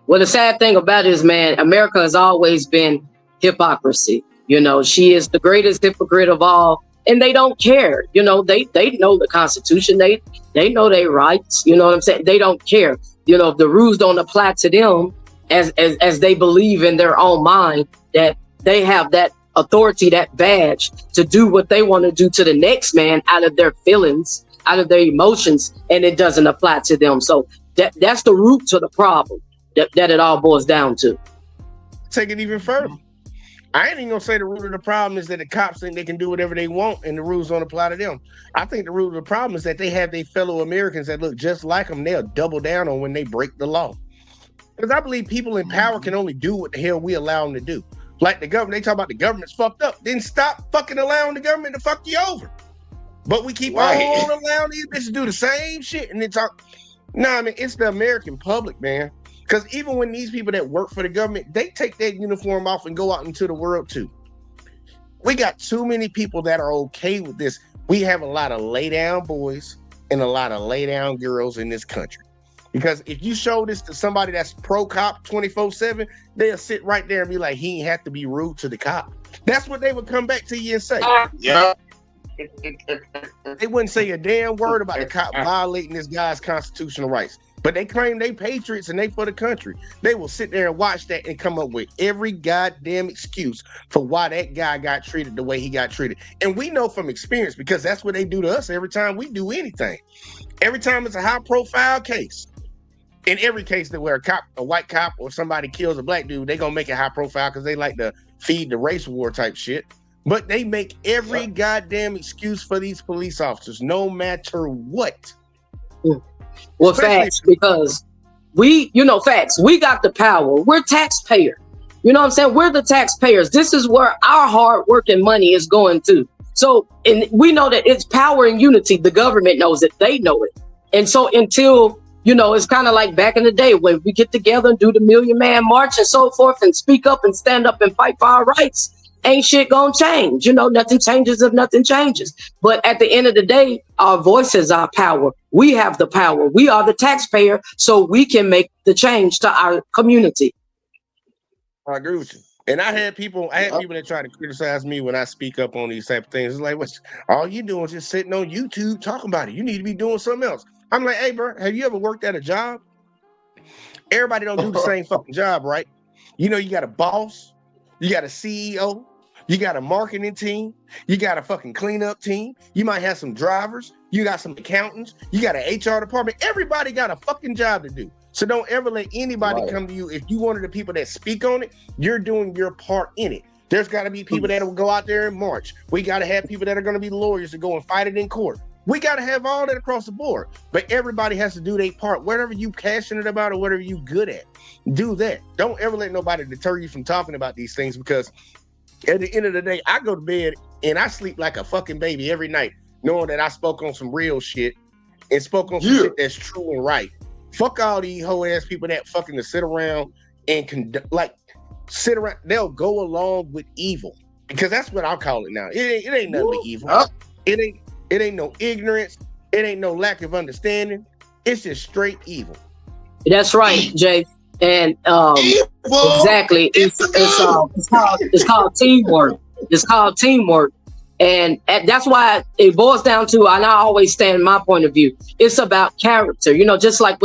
Well, the sad thing about it is, man, America has always been hypocrisy. You know, she is the greatest hypocrite of all, and they don't care. You know, they know the Constitution. They know their rights. You know what I'm saying? They don't care. You know, if the rules don't apply to them as they believe in their own mind that they have that authority, that badge to do what they want to do to the next man out of their feelings, out of their emotions, and it doesn't apply to them. So that's the root to the problem that it all boils down to. Take it even further. I ain't even gonna say the root of the problem is that the cops think they can do whatever they want and the rules don't apply to them. I think the root of the problem is that they have their fellow Americans that look just like them. They'll double down on when they break the law. Because I believe people in power can only do what the hell we allow them to do. Like the government, they talk about the government's fucked up. Then stop fucking allowing the government to fuck you over. But we keep on allowing these bitches to do the same shit. And they talk, I mean, it's the American public, man. Because even when these people that work for the government, they take that uniform off and go out into the world too. We got too many people that are okay with this. We have a lot of lay down boys and a lot of lay down girls in this country. Because if you show this to somebody that's pro cop 24/7, they'll sit right there and be like, he ain't have to be rude to the cop. That's what they would come back to you and say. Yeah. They wouldn't say a damn word about the cop violating this guy's constitutional rights. But they claim they patriots and they for the country. They will sit there and watch that and come up with every goddamn excuse for why that guy got treated the way he got treated. And we know from experience, because that's what they do to us every time we do anything. Every time it's a high profile case. In every case that where a white cop or somebody kills a black dude, they gonna make it high profile because they like to feed the race war type shit. But they make every goddamn excuse for these police officers, no matter what. Well, especially facts, because facts, we got the power. We're taxpayer. You know what I'm saying? We're the taxpayers. This is where our hard work and money is going to. So, and we know that it's power and unity. The government knows it. They know it. And so until, it's kind of like back in the day when we get together and do the Million Man March and so forth and speak up and stand up and fight for our rights, ain't shit gonna change. Nothing changes if nothing changes. But at the end of the day, our voice is our power. We have the power. We are the taxpayer, so we can make the change to our community. I agree with you. And I had people that try to criticize me when I speak up on these type of things. It's like, all you doing is just sitting on YouTube talking about it. You need to be doing something else. I'm like, hey, bro, have you ever worked at a job? Everybody don't do the same fucking job, right? You got a boss, you got a CEO, you got a marketing team, you got a fucking cleanup team, you might have some drivers, you got some accountants, you got an HR department. Everybody got a fucking job to do. So don't ever let anybody come to you. If you one of the people that speak on it, you're doing your part in it. There's got to be people that will go out there and march. We got to have people that are going to be lawyers to go and fight it in court. We got to have all that across the board. But everybody has to do their part. Whatever you passionate about or whatever you good at, do that. Don't ever let nobody deter you from talking about these things, because at the end of the day, I go to bed and I sleep like a fucking baby every night, knowing that I spoke on some real shit and spoke on some shit that's true and right. Fuck all these hoe ass people that fucking to sit around and sit around. They'll go along with evil, because that's what I call it now. It ain't nothing but evil. It ain't no ignorance. It ain't no lack of understanding. It's just straight evil. That's right, Jay. And exactly, it's called teamwork. It's called teamwork. And that's why it boils down to, and I always stand my point of view, it's about character. Just like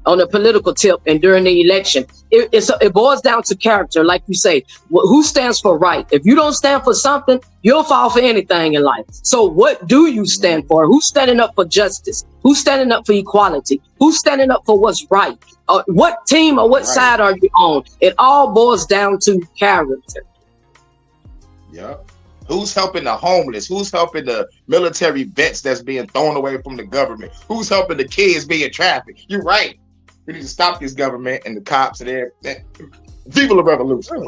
on the political tip and during the election, it boils down to character. Like you say, who stands for right? If you don't stand for something, you'll fall for anything in life. So what do you stand for? Who's standing up for justice? Who's standing up for equality? Who's standing up for what's right? What team or what side are you on? It all boils down to character. Yep. Who's helping the homeless? Who's helping the military vets that's being thrown away from the government? Who's helping the kids being trafficked? You're right. We need to stop this government and the cops and everything. Viva la revolution.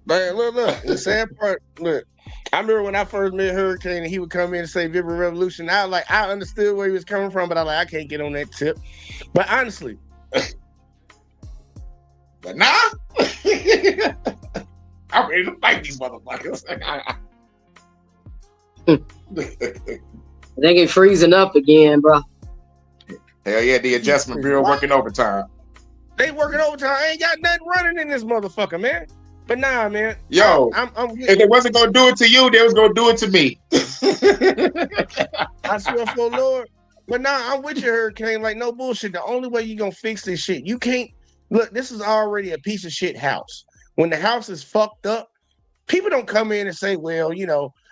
Man, look. The sad part, look. I remember when I first met Hurricane and he would come in and say Viva Revolution. I understood where he was coming from, but I can't get on that tip. But honestly, but nah, I'm ready to fight these motherfuckers. They get freezing up again, bro. Hell yeah, the Adjustment Bureau working overtime. They working overtime. I ain't got nothing running in this motherfucker, man. But nah, man. Yo, if they wasn't gonna do it to you, they was gonna do it to me. I swear for the Lord. But nah, I'm with you, Hurricane. Like, no bullshit. The only way you gonna fix this shit, you can't look. This is already a piece of shit house. When the house is fucked up, people don't come in and say, well,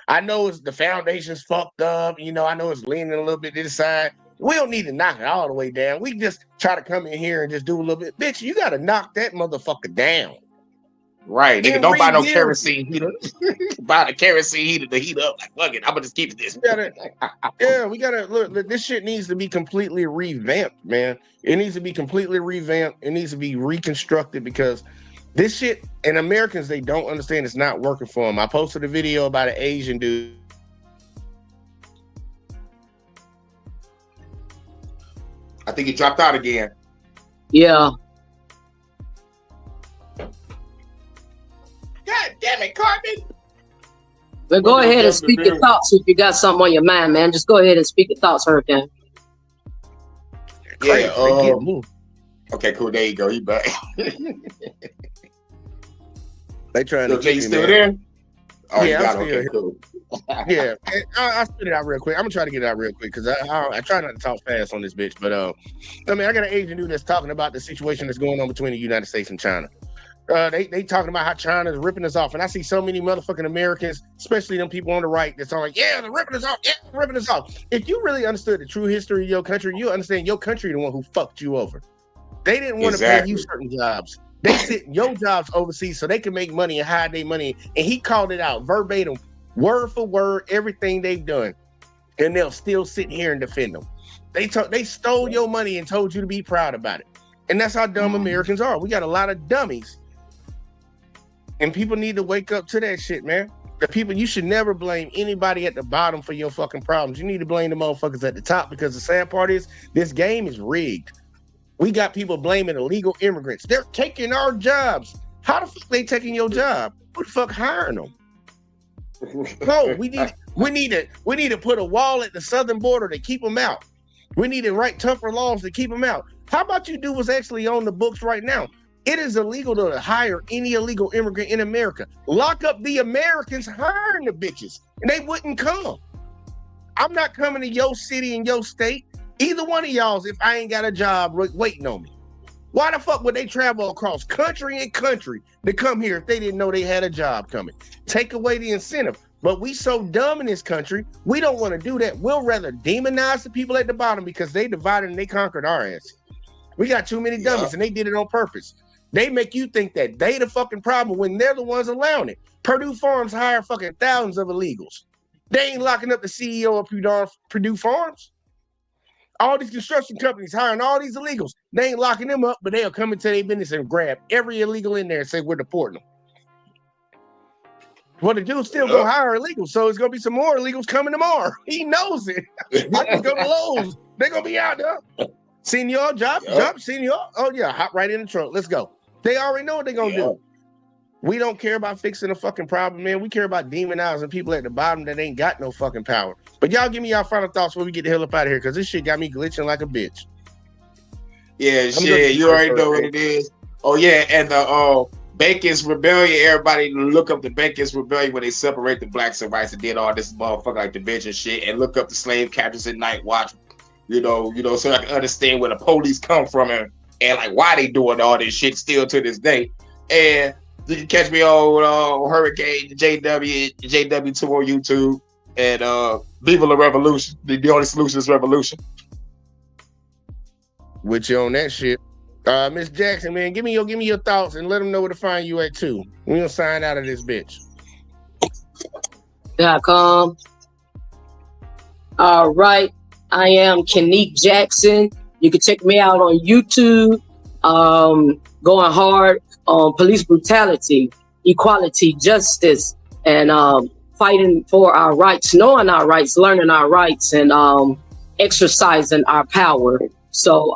I know the foundation's fucked up. I know it's leaning a little bit to the side. We don't need to knock it all the way down. We just try to come in here and just do a little bit. Bitch, you got to knock that motherfucker down. Right. Nigga, don't buy no kerosene heater. Buy the kerosene heater to heat up. Like, fuck it, I'm going to just keep this. We got to look. This shit needs to be completely revamped, man. It needs to be completely revamped. It needs to be reconstructed, because this shit, and Americans, they don't understand it's not working for them. I posted a video about an Asian dude. I think he dropped out again. Yeah. God damn it, Carmen. But go ahead and speak your thoughts if you got something on your mind, man. Just go ahead and speak your thoughts, Hurricane. Yeah, Okay, cool. There you go. He back. They trying to So Jay, get you me, still man. there? Oh, Yeah, you I'm got it. still Okay, here. cool. Yeah, I'll spit it out real quick. I'm gonna try to get it out real quick because I try not to talk fast on this bitch. But I mean, I got an Asian dude that's talking about the situation that's going on between the United States and China. They talking about how China is ripping us off, and I see so many motherfucking Americans, especially them people on the right, that's all like, yeah, they're ripping us off, yeah, they're ripping us off. If you really understood the true history of your country, you understand your country the one who fucked you over. They didn't want to pay you certain jobs. They sent your jobs overseas so they can make money and hide their money. And he called it out verbatim, word for word, everything they've done. And they'll still sit here and defend them. They stole your money and told you to be proud about it. And that's how dumb Americans are. We got a lot of dummies. And people need to wake up to that shit, man. The people, you should never blame anybody at the bottom for your fucking problems. You need to blame the motherfuckers at the top, because the sad part is this game is rigged. We got people blaming illegal immigrants. They're taking our jobs. How the fuck they taking your job? Who the fuck hiring them? No, we need to put a wall at the southern border to keep them out. We need to write tougher laws to keep them out. How about you do what's actually on the books right now? It is illegal to hire any illegal immigrant in America. Lock up the Americans hiring the bitches, and they wouldn't come. I'm not coming to your city and your state. Either one of y'all's, if I ain't got a job waiting on me. Why the fuck would they travel across country and country to come here if they didn't know they had a job coming? Take away the incentive. But we so dumb in this country, we don't want to do that. We'll rather demonize the people at the bottom because they divided and they conquered our ass. We got too many dummies, and they did it on purpose. They make you think that they the fucking problem when they're the ones allowing it. Purdue Farms hire fucking thousands of illegals. They ain't locking up the CEO of Purdue Farms. All these construction companies hiring all these illegals. They ain't locking them up, but they'll come into their business and grab every illegal in there and say we're deporting them. Well, the dude's still gonna hire illegals, so it's gonna be some more illegals coming tomorrow. He knows it. I just go to Lowe's. They're gonna be out there. Senior, job, senior. Oh yeah, hop right in the truck. Let's go. They already know what they're gonna do. We don't care about fixing the fucking problem, man. We care about demonizing people at the bottom that ain't got no fucking power. But y'all give me y'all final thoughts before we get the hell up out of here, because this shit got me glitching like a bitch. Yeah, shit, you already know what it is. Oh yeah, and the Bacon's Rebellion, everybody look up the Bacon's Rebellion when they separate the blacks and whites and did all this motherfucker like the bench and shit, and look up the slave captors at Night Watch, you know, so I can understand where the police come from and like why they doing all this shit still to this day. And you can catch me on Hurricane JW2 on YouTube, and Viva la Revolution. The only solution is revolution. With you on that shit. Miss Jackson, man, give me your thoughts and let them know where to find you at too. We gonna sign out of this bitch. .com. All right. I am Kenique Jackson. You can check me out on YouTube. Going hard on police brutality, equality, justice, and fighting for our rights, knowing our rights, learning our rights, and exercising our power. So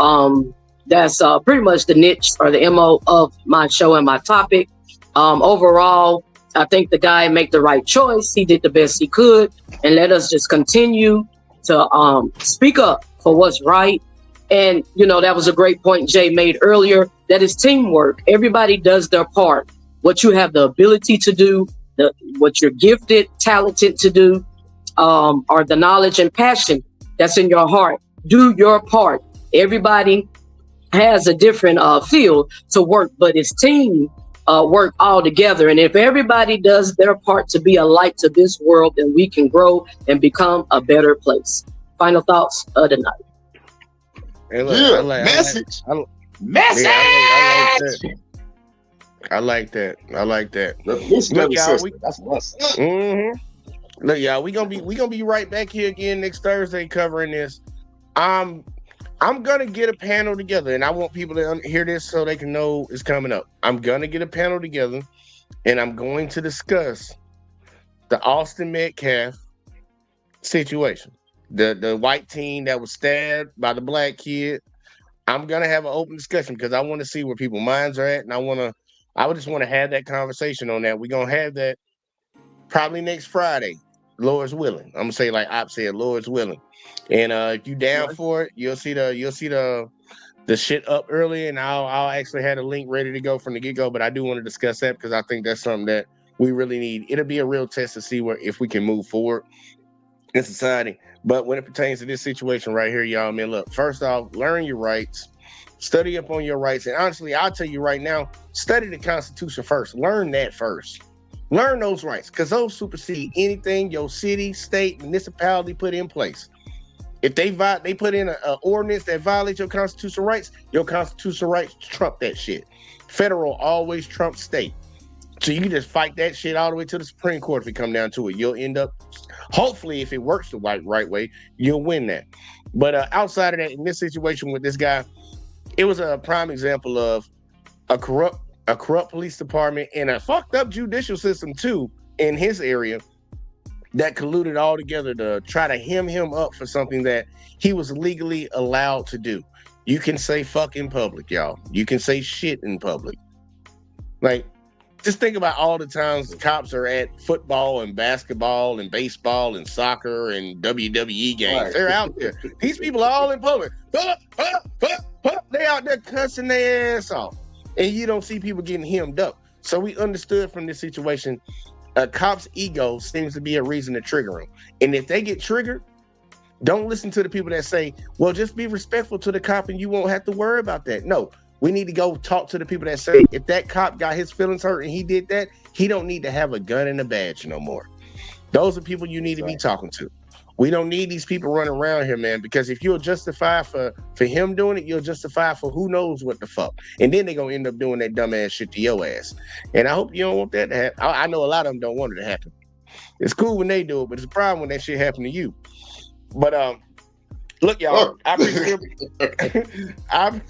that's pretty much the niche or the MO of my show and my topic. Overall, I think the guy made the right choice. He did the best he could, and let us just continue to speak up for what's right. And, you know, that was a great point Jay made earlier. That is teamwork. Everybody does their part. What you have the ability to do, what you're gifted, talented to do, or the knowledge and passion that's in your heart. Do your part. Everybody has a different field to work, but it's team work all together. And if everybody does their part to be a light to this world, then we can grow and become a better place. Final thoughts of the night. Hey, look, message. I like that. Look, y'all, that's what's up. Look, y'all, we gonna be right back here again next Thursday covering this. I'm gonna get a panel together, and I want people to hear this so they can know it's coming up. I'm gonna get a panel together, and I'm going to discuss the Austin Metcalf situation. The white teen that was stabbed by the black kid. I'm gonna have an open discussion because I want to see where people's minds are at, and I would just want to have that conversation on that. We're gonna have that probably next Friday, Lord's willing. I'm gonna say like Op said, Lord's willing. And if you down for it, you'll see the the shit up early, and I'll actually have a link ready to go from the get-go, but I do want to discuss that because I think that's something that we really need. It'll be a real test to see if we can move forward in society. But when it pertains to this situation right here, y'all, man, look, first off, learn your rights, study up on your rights, and honestly, I'll tell you right now, study the Constitution first. Learn that first. Learn those rights, because those supersede anything your city, state, municipality put in place. If they put in an ordinance that violates your constitutional rights trump that shit. Federal always trumps state. So you can just fight that shit all the way to the Supreme Court if it come down to it. You'll end up, hopefully, if it works the right way, you'll win that. But outside of that, in this situation with this guy, it was a prime example of a corrupt police department and a fucked up judicial system too in his area that colluded all together to try to hem him up for something that he was legally allowed to do. You can say fuck in public, y'all. You can say shit in public. Like, just think about all the times the cops are at football and basketball and baseball and soccer and WWE games. Right. They're out there. These people are all in public. They out there cussing their ass off. And you don't see people getting hemmed up. So we understood from this situation, a cop's ego seems to be a reason to trigger them. And if they get triggered, don't listen to the people that say, well, just be respectful to the cop and you won't have to worry about that. No, we need to go talk to the people that say, if that cop got his feelings hurt and he did that, he don't need to have a gun and a badge no more. Those are people you need to be talking to. We don't need these people running around here, man, because if you'll justify for him doing it, you'll justify for who knows what the fuck. And then they're going to end up doing that dumbass shit to your ass. And I hope you don't want that to happen. I know a lot of them don't want it to happen. It's cool when they do it, but it's a problem when that shit happen to you. But look, y'all, I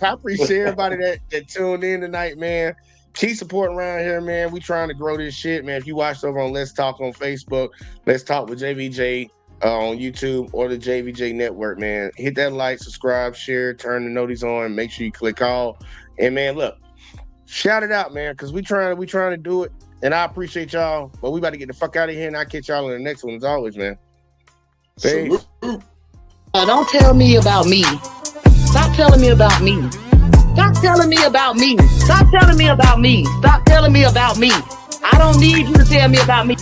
appreciate everybody that tuned in tonight, man. Keep supporting around here, man. We trying to grow this shit, man. If you watched over on Let's Talk on Facebook, Let's Talk with JVJ on YouTube or the JVJ Network, man. Hit that like, subscribe, share, turn the notice on, make sure you click all. And man, look, shout it out, man, because we trying to do it. And I appreciate y'all. But we about to get the fuck out of here, and I'll catch y'all in the next one as always, man. Peace. Don't tell me about me. Stop telling me about me. Stop telling me about me. Stop telling me about me. Stop telling me about me. I don't need you to tell me about me.